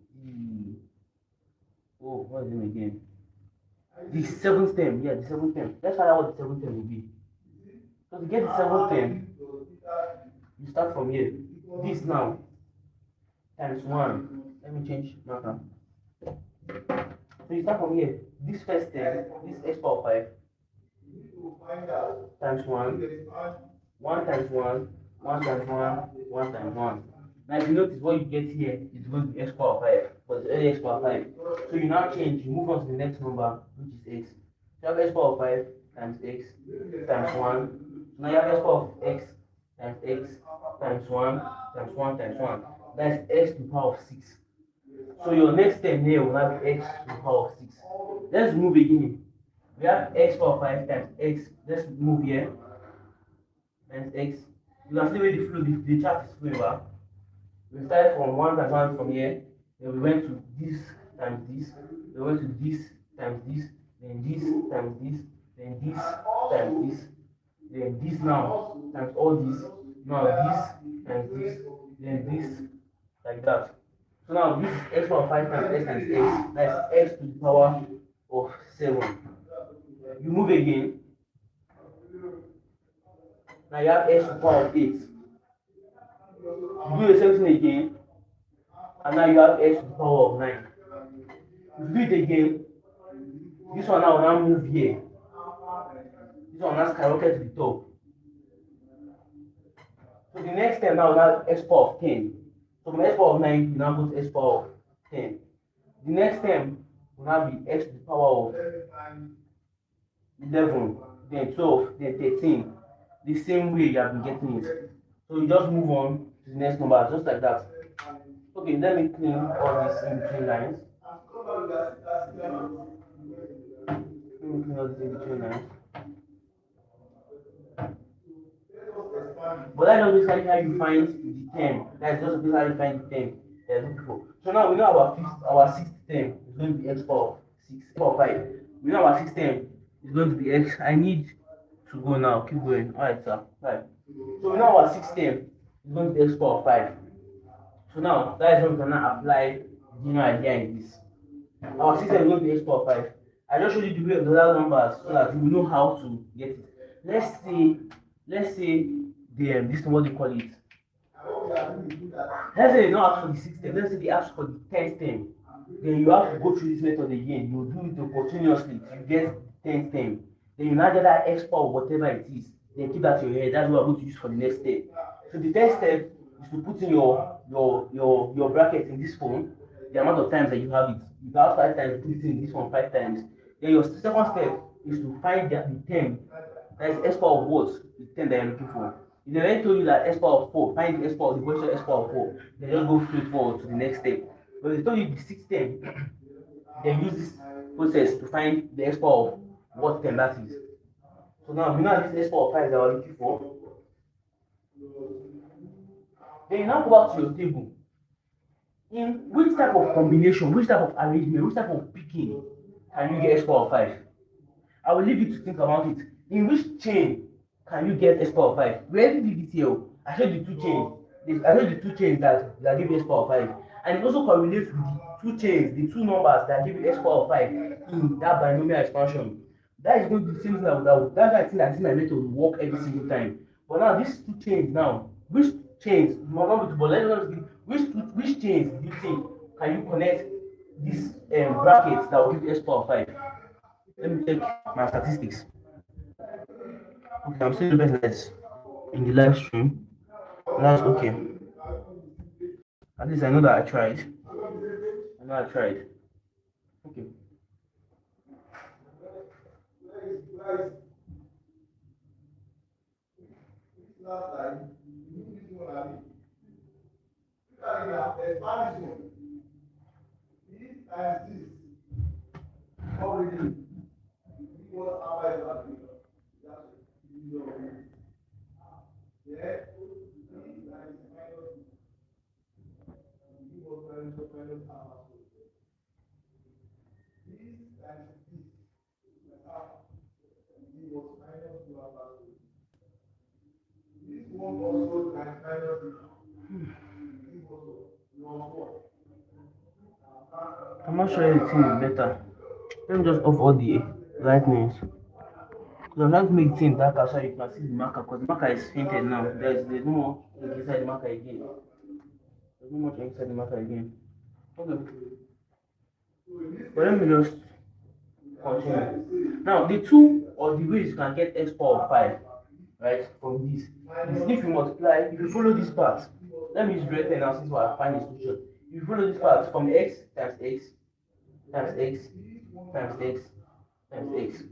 [SPEAKER 1] Oh, what is it again? The seventh term, yeah, the seventh term. Let's find out what the seventh term will be. So to get the seventh term, you start from here. This now times 1. Let me change marker. So you start from here. This first term, this x power 5 times 1, 1 times 1, 1 times 1, 1 times 1. Now if you notice what you get here is going to be x power 5, but it's only x power 5. So you now change, you move on to the next number, which is x. So you have x power 5 times x times 1. So now you have x power of x times 1 times 1 times 1. That's x to the power of 6. So your next term here will have x to the power of 6. Let's move again. We have x power 5 times x. Let's move here times x. You can see where the flow, the chart is flowing back. We started from 1 times 1 from here. Then we went to this times this. We went to this times this. Then this times this. Then this times this. Then this now times all this. Now this times this. Then this like that. So now this is x power 5 times x times x. That's x to the power of 7. You move again. Now you have x to the power of 8. You do the same thing again. And now you have x to the power of 9. If you do it again, this one now will now move here. This one now skyrocket to the top. So the next term now will have x power of 10. So from x power of 9, you now go to x power of 10. The next term will now be x to the power of 11, then 12, then 13. The same way you have been getting it. So you just move on to the next number, just like that. Okay, let me clean all these in between lines. Let me clean all these in between lines. But that's not basically how you find the term. That's just basically how you find the term they're looking for. So now we know our sixth term is going to be x power 6, power 5. We know our sixth term is going to be x. I need to go now. Keep going. Alright, sir. Right. So we know our sixth term is going to be x power 5. So now that is when we can now apply the general idea in this. Our system is going to be x power 5. I just showed you the way of the other numbers so that you will know how to get it. Let's say this is what they call it. Let's say they don't ask for the sixth term, let's say they ask for the 10th term. Then you have to go through this method again. You do it continuously till you get the 10th term. Then you now get that x power whatever it is. Then keep that in your head. That's what we're going to use for the next step. So the first step is to put in your bracket in this phone, the amount of times that you have it. If you have 5 times, put it in this one 5 times. Then your second step is to find the term. That is x power of what? The term that you're looking for. If they already told you that x power of 4, find the x power, the question x power of 4, then just go straight forward to the next step. But if they told you the sixth term, then use this process to find the x power of what term that is. So now we know this x power of 5 that we're looking for. Then you now go back to your table. In which type of combination, which type of arrangement, which type of picking can you get x power of 5? I will leave you to think about it. In which chain can you get x power of 5? We already did it here. I showed the two chains. I showed the two chains that give you x power of 5. And it also correlates with the two chains, the two numbers that give you x power of 5 in that binomial expansion. That is going to be the same thing that's why I think that this method will work every single time. But now these two chains now, which chains, which chains do you think can you connect these brackets that will give you x power of 5? Let me check my statistics. Okay, I'm seeing the best lights in the live stream. That's okay. At least I know that I tried. I know I tried. Okay. I'm not sure if the thing is better. Let me just off all the lightnings. Because I'm trying to make the thing darker so you can see the marker. Because the marker is fainted now. There's no more ink inside the marker again. There's no much ink inside the marker again. Okay. But let me just continue. Now the two or the ways you can get x power of 5, right, from this is if you multiply, if you follow this part. Let me use red pen now since we are finding the solution. If you follow this part from x times x times x times x times x,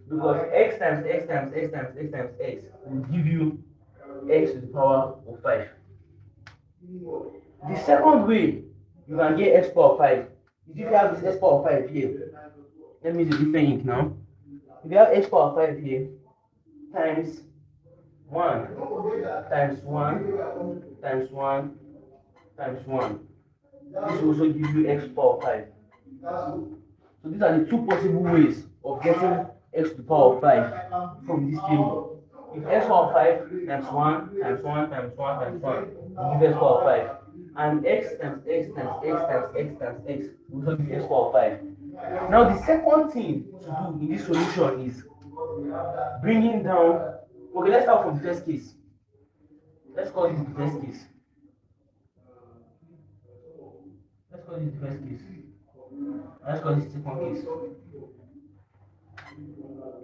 [SPEAKER 1] because x times x times x times x times x will give you x to the power of 5. The second way you can get x power of 5 is if you have this x power of 5 here. Let me use a different ink now. If you have x power of 5 here times 1 times 1 times 1 times 1, this will also give you x power of 5. So these are the two possible ways of getting x to the power of 5 from this table. If x power of 5 times 1 times 1 times 1 times 1 will give x power of 5, and x times x times x times x times x will also give x power of 5. Now the second thing to do in this solution is bringing down. Okay, let's start from the first case. Let's call this the first case. Let's call this the first case. Let's call this the second case.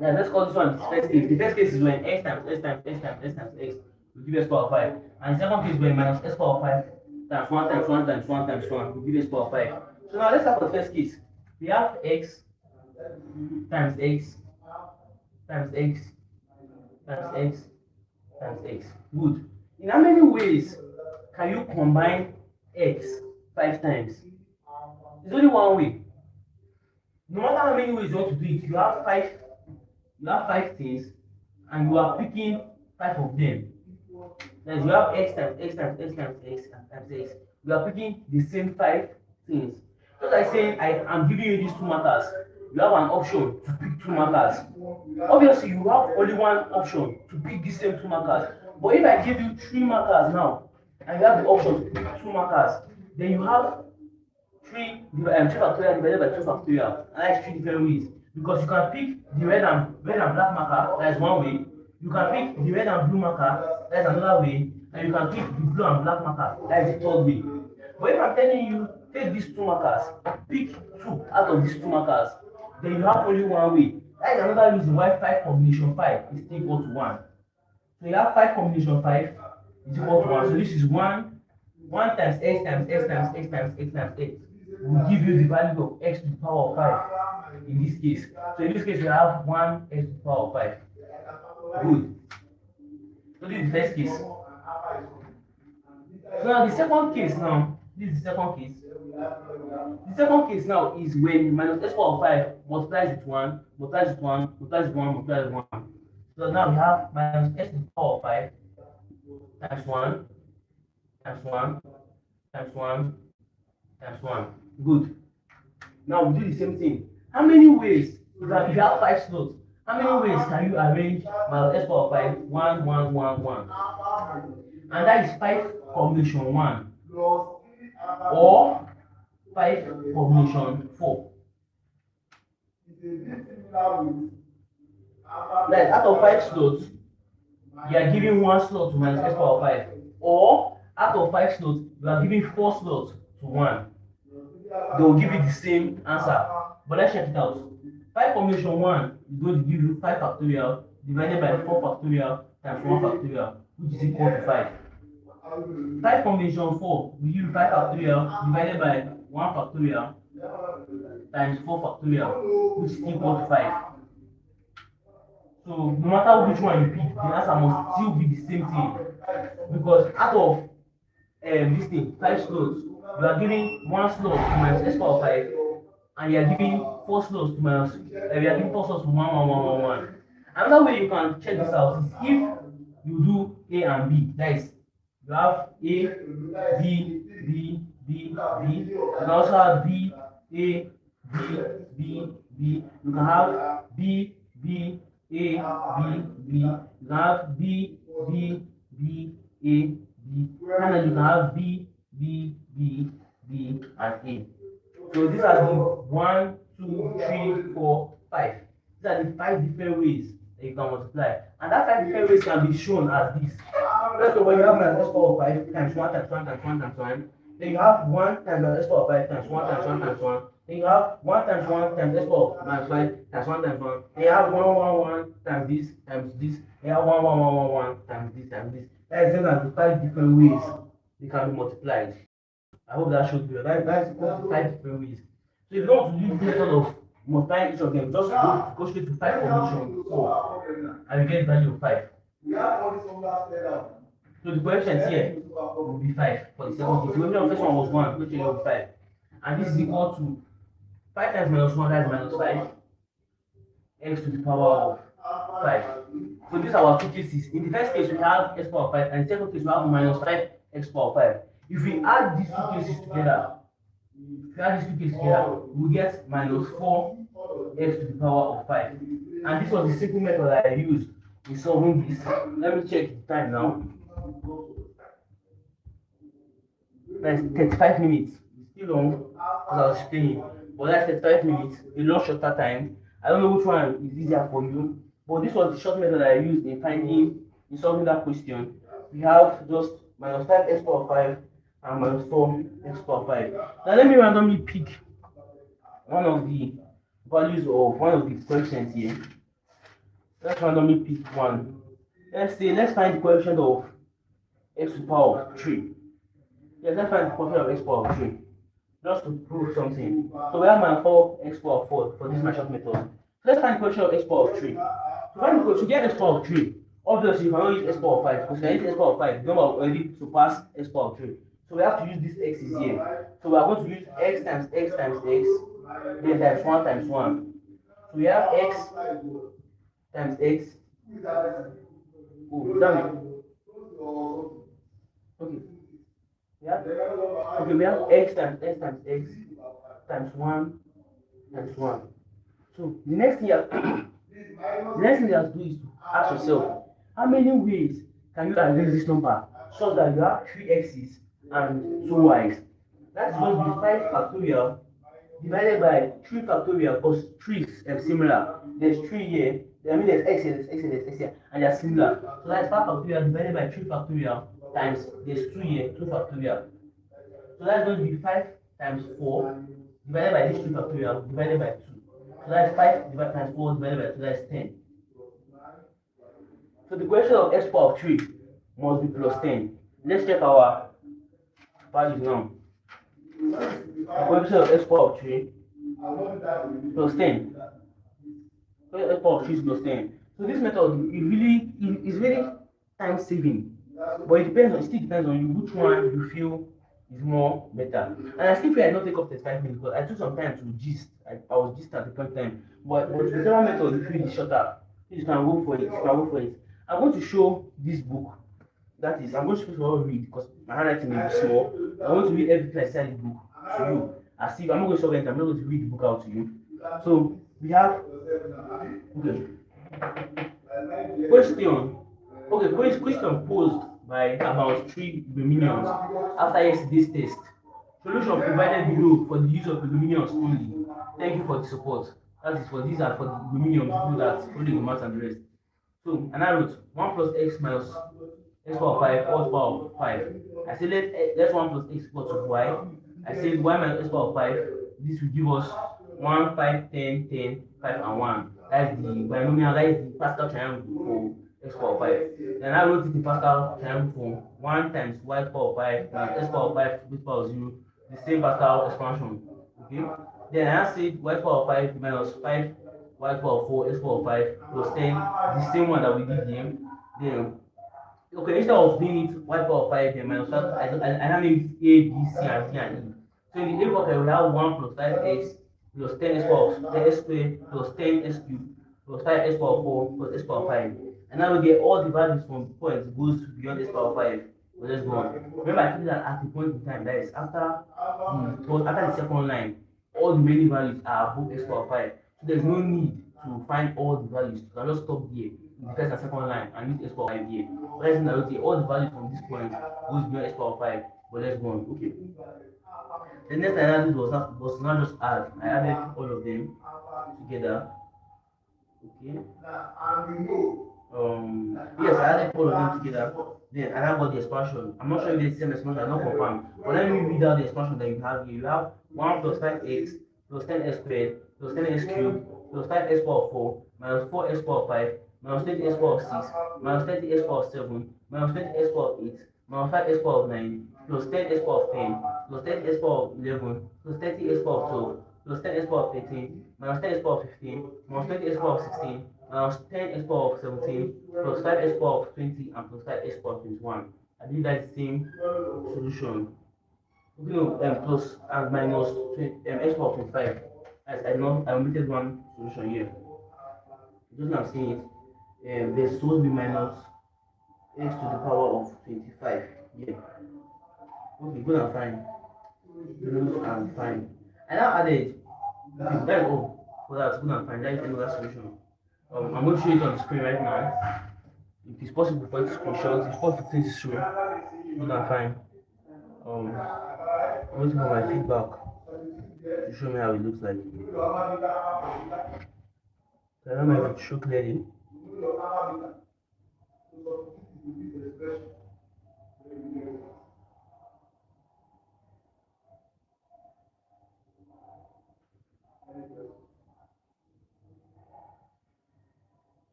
[SPEAKER 1] Yeah, let's call this one the first case. The first case is when x times x times x times x times x will give x power of 5. And the second case is when minus x power of 5 times 1 times 1 times 1 times 1 will give x power of 5. So now let's start with the first case. We have x times x times x times x times x. Good. In how many ways can you combine x 5 times? There's only one way. No matter how many ways you want to do it, you have five things and you are picking 5 of them. Then you have x times x times x times x times x. You are picking the same 5 things. Just like saying I'm giving you these 2 markers. You have an option to pick 2 markers. Obviously, you have only one option to pick these same 2 markers. But if I give you 3 markers now, and you have the option to pick 2 markers, then you have 3 factorial divided by 2 factorial, and that's 3 different ways. Because you can pick the red and black marker, that's one way. You can pick the red and blue marker, that's another way. And you can pick the blue and black marker, that's the third way. But if I'm telling you, take these 2 markers, pick 2 out of these 2 markers, then you have only one way. That is another reason why 5 combination 5 is equal to 1. So you have 5 combination 5 is equal to 1. So this is 1 times x times x times x times x times x will give you the value of x to the power of 5 in this case. So in this case, you have 1 x to the power of 5. Good. So this is the first case. So now the second case now, this is the second case. The second case now is when minus x power of 5 multiplies with 1, multiplies with 1, multiplies with 1, multiplies with 1. So now we have minus x to the power of 5 times 1 times 1 times 1 times 1. Good. Now we do the same thing. How many ways, if you have 5 slots, how many ways can you arrange minus x power of 5? 1, 1, 1, 1. And that is 5 combination 1 or 5 combination 4. Like out of 5 slots, you are giving 1 slot to minus x power of 5. Or out of 5 slots, you are giving 4 slots to 1. They will give you the same answer. But let's check it out. 5 combination 1 is going to give you 5 factorial divided by 4 factorial times 1 factorial, which is equal to 5. 5 combination 4 will give you 5 factorial divided by 1 factorial times 4 factorial, which is equal to 5. So no matter which one you pick, the answer must still be the same thing. Because out of this thing, 5 slots, you are giving 1 slot to minus x power of 5, and you are giving 4 slots to minus, you are giving 4 slots to 1, 1, 1, 1, 1. Another way you can check this out is if you do A and B. That is, you have A, B, B, B, B. You can also have B, A, B, B, B. You can have B, B, A, B, B. You can have B, B, B, A, B. And then you can have B, B, B, B, and A. So these are the 1, 2, 3, 4, 5. These are the 5 different ways that you can multiply. And that 5 different ways can be shown as this. Let's say when you have minus s power 5 times 1 times 1 times 1 times 1, then you have 1 times s power 5 times 1 times 1 times 1, then you have 1 times 1 times s power minus 5 times 1 times 1, then you have 1 1 1 times this, then you have 1 1 1 1 1 times this, times this. That is the 5 different ways they can be multiplied. I hope that shows you. That's 5 different ways. So if you don't want to use this method of multiplying each of them, just go straight to 5 combination 4 and you get the value of 5. So the coefficient here will be 5 for the second case. The coefficient of the first one was 1, which will be 5. And this is equal to 5 times minus 1, that's minus 5, x to the power of 5. So these are our two cases. In the first case, we have x power 5, and in the second case, we have minus 5 x power 5. If we add these two cases together, we get minus 4 x to the power of 5. And this was the simple method that I used in solving this. Let me check the time now. That's 35 minutes. It's still long because I was explaining. But that's 35 minutes, a lot shorter time. I don't know which one is easier for you. But this was the short method that I used in solving that question. We have just minus 5 x power 5 and minus 4 x power 5. Now let me randomly pick one of the values of one of the coefficients here. Let's randomly pick one. Let's find the coefficient of x to the power of 3. Yes, let's find the coefficient of x power of 3. Just to prove something. So we have minus 4 x power 4 for this short method. So let's find the coefficient of x power of 3. To get x power of 3, obviously you cannot use x power of 5 because if you use x power of 5, the number will already surpass x power of 3. So we have to use this x's here. So we are going to use x times x times x, then times 1 times 1. So we have x times x. Oh, damn. Okay. We have x times x times x times 1 times 1. So the next thing you have to do is to ask yourself, how many ways can you arrange this number so that you have 3 x's and 2 y's? That's going to be 5 factorial divided by 3 factorial because 3 is similar. There's 3 here, there's x here, there's x here, and they're similar. So that's 5 factorial divided by 3 factorial times there's 2 here, 2 factorial. So that's going to be 5 times 4 divided by this 3 factorial divided by 2. So that's 5 divided times 4 divided by 2, that's 10. So the question of x power of 3 must be plus 10. Let's check our values now. The coefficient of x power of 3 plus 10. So x power of 3 is plus 10. So this method is really time saving. But it still depends on you which one you feel is more better. And I still feel I don't take up 35 minutes because I took some time to gist. I was gist at the point time. But whichever method you feel is shorter, you can go for it. I'm going to show this book. That is, I'm going to first of all read because my handwriting may be small. I want to read everything I said in the book to you. As if I'm not going to solve anything, I'm not going to read the book out to you. So we have question posed by about 3 Luminions after yesterday's test. Solution provided below for the use of Luminions only. Thank you for the support. That is for these are for the Luminions people that only the maths and the rest. So and I wrote 1 plus x minus x power 5 all power of 5. I said let's 1 plus x equal to y. I said y minus x power 5. This will give us 1, 5, 10, 10, 5, and 1. That's the binomial, that is the Pascal triangle for x power 5. Then I wrote it in Pascal triangle form 1 times y power 5 minus x power 5 to the power 0, the same Pascal expansion. Okay. Then I said y power 5 minus 5 y power 4 x power 5 plus 10, the same one that we did here. Then okay, instead of doing it y power 5 then minus 5, I now name it a, b, c, and d, and e. So in the a bucket we have 1 plus 5x plus 10x power 10 x squared plus 10x cubed plus 5x power 4 plus x power 5. And now we get all the values from points goes beyond x power 5. So let's go on. Remember I told you that at the point in time, that is after the second line, all the many values are above x power 5. So there's no need to find all the values. You can just stop here in the first and second line and use x power 5 here. But let's all the values from this point goes beyond x power 5. But let's go on. Okay. The next thing I did was not just add. I added all of them together. Okay. Yes, I added all of them together. Then and I got the expansion. I'm not sure if it's the same expansion, I'm not confirmed. But let me read out the expansion that you have here. You have 1 plus 5x plus 10x squared plus 10x cubed plus 5x power of 4 minus 4x power of 5 minus 20x power of 6 minus 30x power of 7 minus 20x power of 8 minus 5x power of 9 plus 10x power of 10 plus 10x power of 11 plus 30x power of 12 plus 10x power of 13 minus 10x power of 15 minus 20x power of 16 minus 10x power of 17 plus 5x power of 20 and plus 5x power of 21. I did that same solution. No, plus and minus 20, x power of 25. As I omitted one solution here. Just now I'm seeing it. There's supposed to be minus x to the power of 25. Yeah. Okay, good and fine. Good and fine. I now added. Okay, that's all. For that, good and fine. That is another solution. I'm going to show it on the screen right now. If it's possible for it to screenshot, if possible to show, good and fine. I'm waiting for my feedback to show me how it looks like. So I don't know if it show clearly.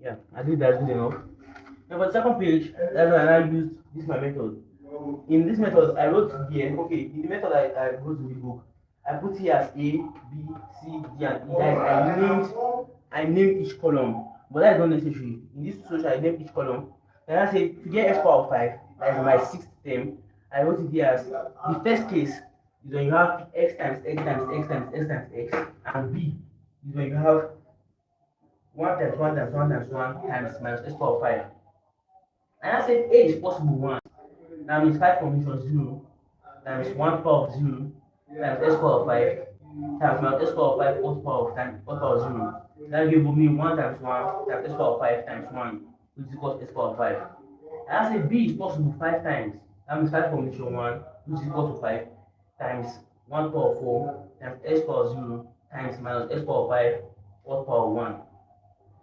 [SPEAKER 1] Yeah, I think that's good enough. Now for the second page, that's when I used this my method. In this method, I wrote here, okay, in the method I wrote in the book, I put here as A, B, C, D, and E. I named each column, but that is not necessary. In this solution, I named each column. Then I say to get x power of 5, that is my sixth term, I wrote it here as the first case is when you have x times x times x times x times x, and B is when you have 1 times 1 times 1 times 1 times minus x power of 5. And I said A is possible once. That means 5 combination 0 times 1 power of 0 times x power of 5 times minus x power of 5 whole power of time whole power of 0. That gives me 1 times 1 times x power of 5 times 1, which is equal to x power of 5. And I say B is possible 5 times. That means 5 combination 1, which is equal to 5 times 1 power of 4 times x power of 0 times minus x power of 5 whole power of 1.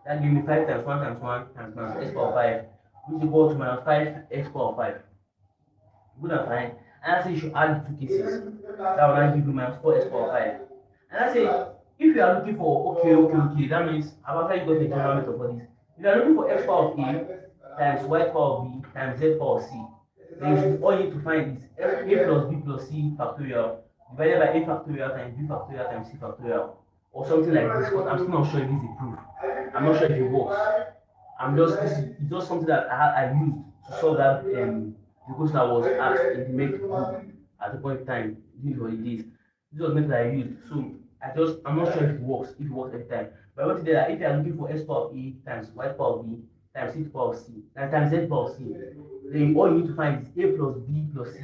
[SPEAKER 1] That gives me 5 times 1 times 1 times minus x power of 5, which is equal to minus 5x power of 5. Good and fine. And I say you should add the two cases. That will now give you minus 4x power of 5. And I say, if you are looking for okay, that means after you got the general method for this. If you are looking for x power of A times y power of B times z power of C, then you should all you need to find is A plus B plus C factorial divided by A factorial times B factorial times C factorial, or something like this, but I'm still not sure if this is a proof. I'm not sure if it works. This is just something that I used to solve that the question that was asked in the make book at the point in time during holidays. This was method I used. So I'm not sure if it works every time. But what that if you are looking for x power of A times y power of B times c power of C and times z power of C, then all you need to find is A plus B plus C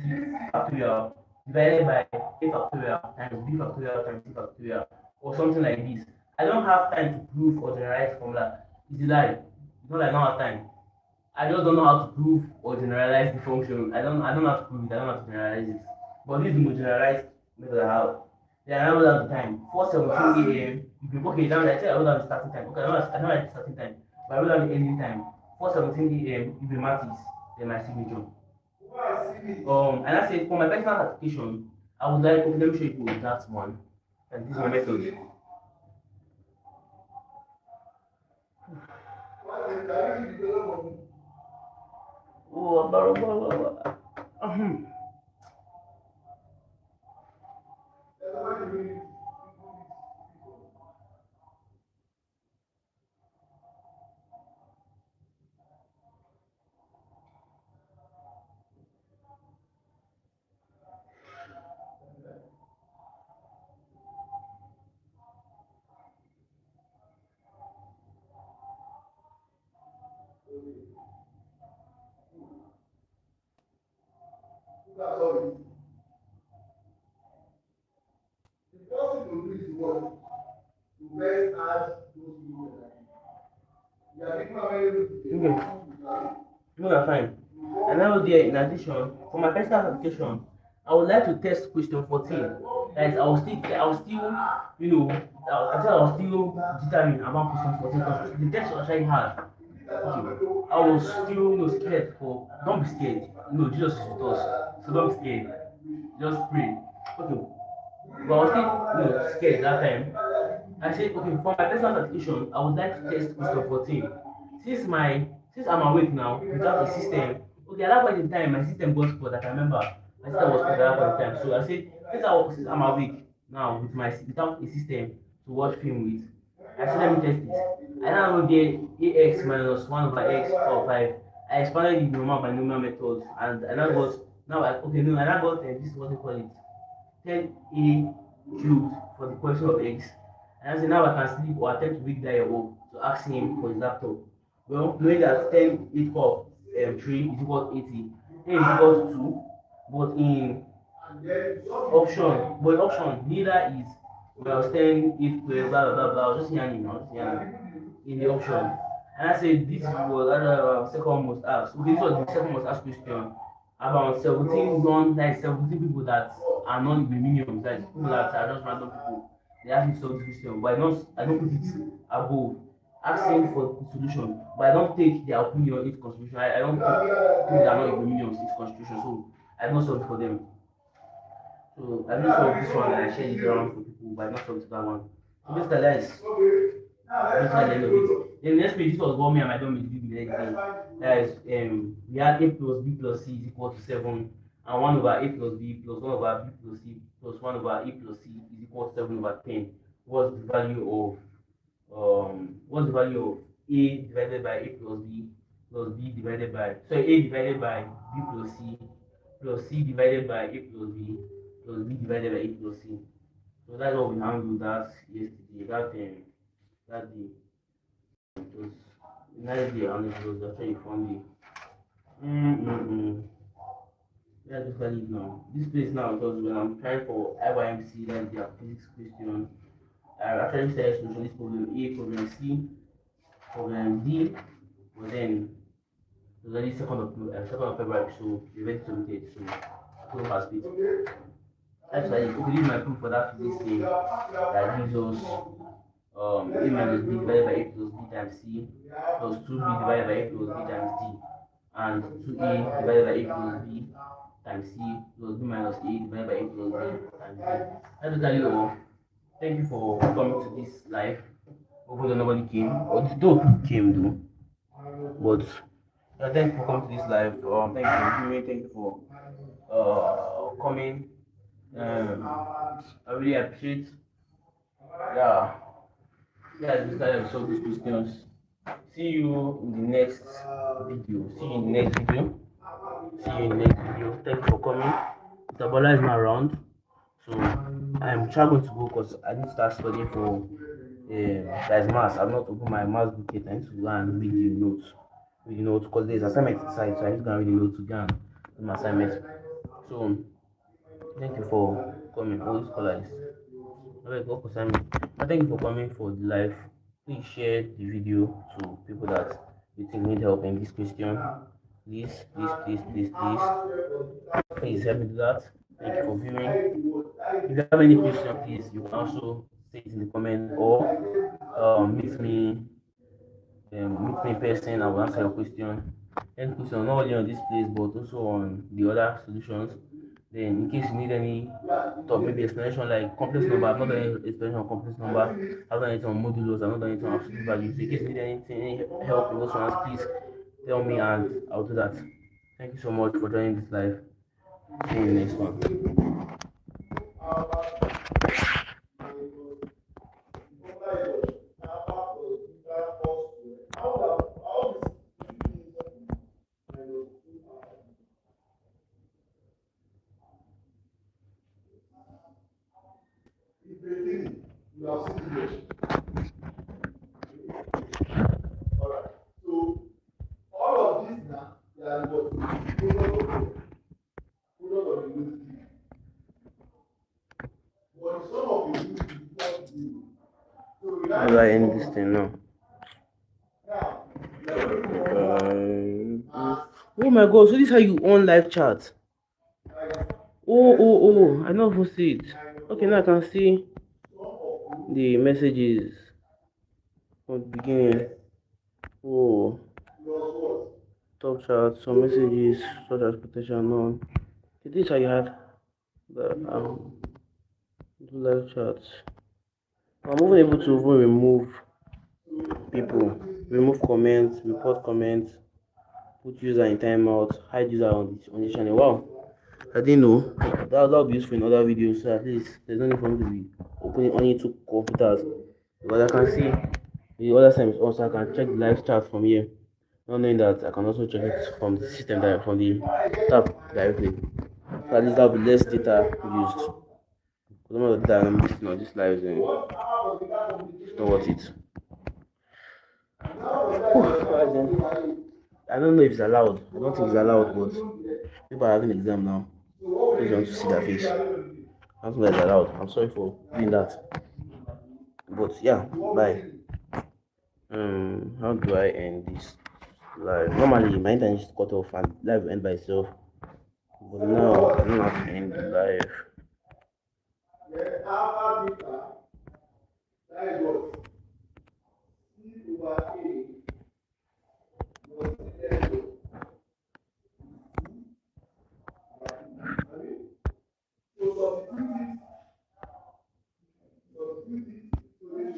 [SPEAKER 1] factorial divided by A factorial times B factorial times C factorial, or something like this. I don't have time to prove or generalize formula. It's a lie. It's not like I don't have time. I just don't know how to prove or generalize the function. I don't have to prove it, I don't have to generalize it. But this is the most generalized method I have. Then I wrote down the time. 4:17 a.m. If you okay, down I said I wrote down the starting time. Okay, I don't write the starting time. But I wrote down the ending time. 4:17 a.m. IgweMatics, then my signature. And I said for my personal application, I would like let me show you that one. And this is my method. Oh, blah, blah, blah, blah. Okay. No, that's fine. And now there, in addition, for my personal application, I would like to test question 14. That is, I said I was still determined about question 14 because the test was actually hard. Okay. I was still, scared for. Don't be scared. Jesus is with us, so don't be scared. Just pray. Okay. But I was still, scared that time. I said, okay, for my personal certification, I would like to test question 14. Since I'm awake now without a system, okay, at that point in time, my system got spoiled. I can remember my system was spoiled at that point in time. So I said, since I'm awake now without a system to watch film with, I said, let me test it. I now know the ax minus 1 over x power 5. I expanded the normal binomial method, and I now got now I okay no I now got this is what they call it 10a cubed for the question of x. And I say now I can sleep or attempt to wake Daya up to ask him for his laptop. Well, knowing that 10 8 of 3 is equal to 80, a is equal to 2, but in option, neither is well 10 8 12 blah blah blah blah. I was just yarning now, just yarning in the option. And I said this was second most asked. Okay, this was the second most asked question about 17 people that are not minions, that is people that are just random people. They ask me to solve this question, but I don't put it above asking for the solution, but I don't take their opinion into consideration. I don't take people that are not minions into consideration, so I don't solve it for them. So I just solve this one and I share it around for people, but I don't solve it that one. So basically that's the end of it. Then the next page, this was what me and my dom did the next day. That is, we had a plus b plus c is equal to 7, and 1 over a plus b plus 1 over b plus c plus 1 over a plus c is equal to 7 over 10. What's the value of a divided by a plus b divided by a divided by b plus c divided by a plus b divided by a plus c. So that's what we handled that yesterday. That day. It was a nice day and it was actually a fun day. Mm-mm-mm. Yeah, just leave now. This place now because when I'm trying for IgweMC, that's their physics question. I actually started solution this problem A, problem C, problem D, but then it was already 2nd of February, so the event submitted, so I couldn't pass it. That's why okay, this is my proof for that physics thing that gives us a minus b divided by a plus b times c plus 2b divided by a plus b times d and 2a divided by a plus b times c plus b minus a divided by a plus b times d. That's totally all. Thank you for coming to this live. Hopefully nobody came. Or though came though. But thank you for coming to this live. Thank you for viewing. Thank you for coming. I really appreciate. Yeah, yeah. This guy solve these questions. See you in the next video. See you in the next video. See you in the next video. Thank you for coming. Mr. Bola is not around, so I'm traveling to go because I need to start studying for there's maths. I've not opened my maths book yet. I need to go and read the notes. Read the notes because there's assignment inside, so I need to go and read the notes to go and do my assignment. So thank you for coming. All these colors. Alright, go for Simon. Thank you for coming for the live. Please share the video to people that you think need help in this question. Please, please, please, please, please. Please help me do that. Thank you for viewing. If you have any question, please you can also say it in the comment or meet me in person. I will answer your question. Any question not only on this place but also on the other solutions. Then in case you need any top maybe explanation like complex number, I've not done any explanation on complex number, I've done anything on modulos, I've not done anything on absolute values. So in case you need anything, any help in those ones, please tell me and I'll do that. Thank you so much for joining this live. See you in the next one. How do I end this thing now? Oh my god, so this is how you on live chat. Oh, I don't even see it. Okay, now I can see the messages from the beginning. Oh, top chat, some messages such as potential none. This is how you had the do live chats. I'm even able to even remove people, remove comments, report comments, put user in timeout, hide user on the channel. Wow, I didn't know. That'll be useful in other videos. So at least there's no need for me to be opening only two computers, because I can see the other times also I can check the live chat from here. Not knowing that I can also check it from the system from the tab directly. So at least that'll be less data used. Because some of the data I'm using on this live, it's not worth it. I don't know if it's allowed. I don't think it's allowed, but people are having an exam now. Please want to see their face. I don't think it's allowed. I'm sorry for doing that. But yeah, bye. How do I end this live? Normally my internet is cut off and live will end by itself. But now I don't have to end the live.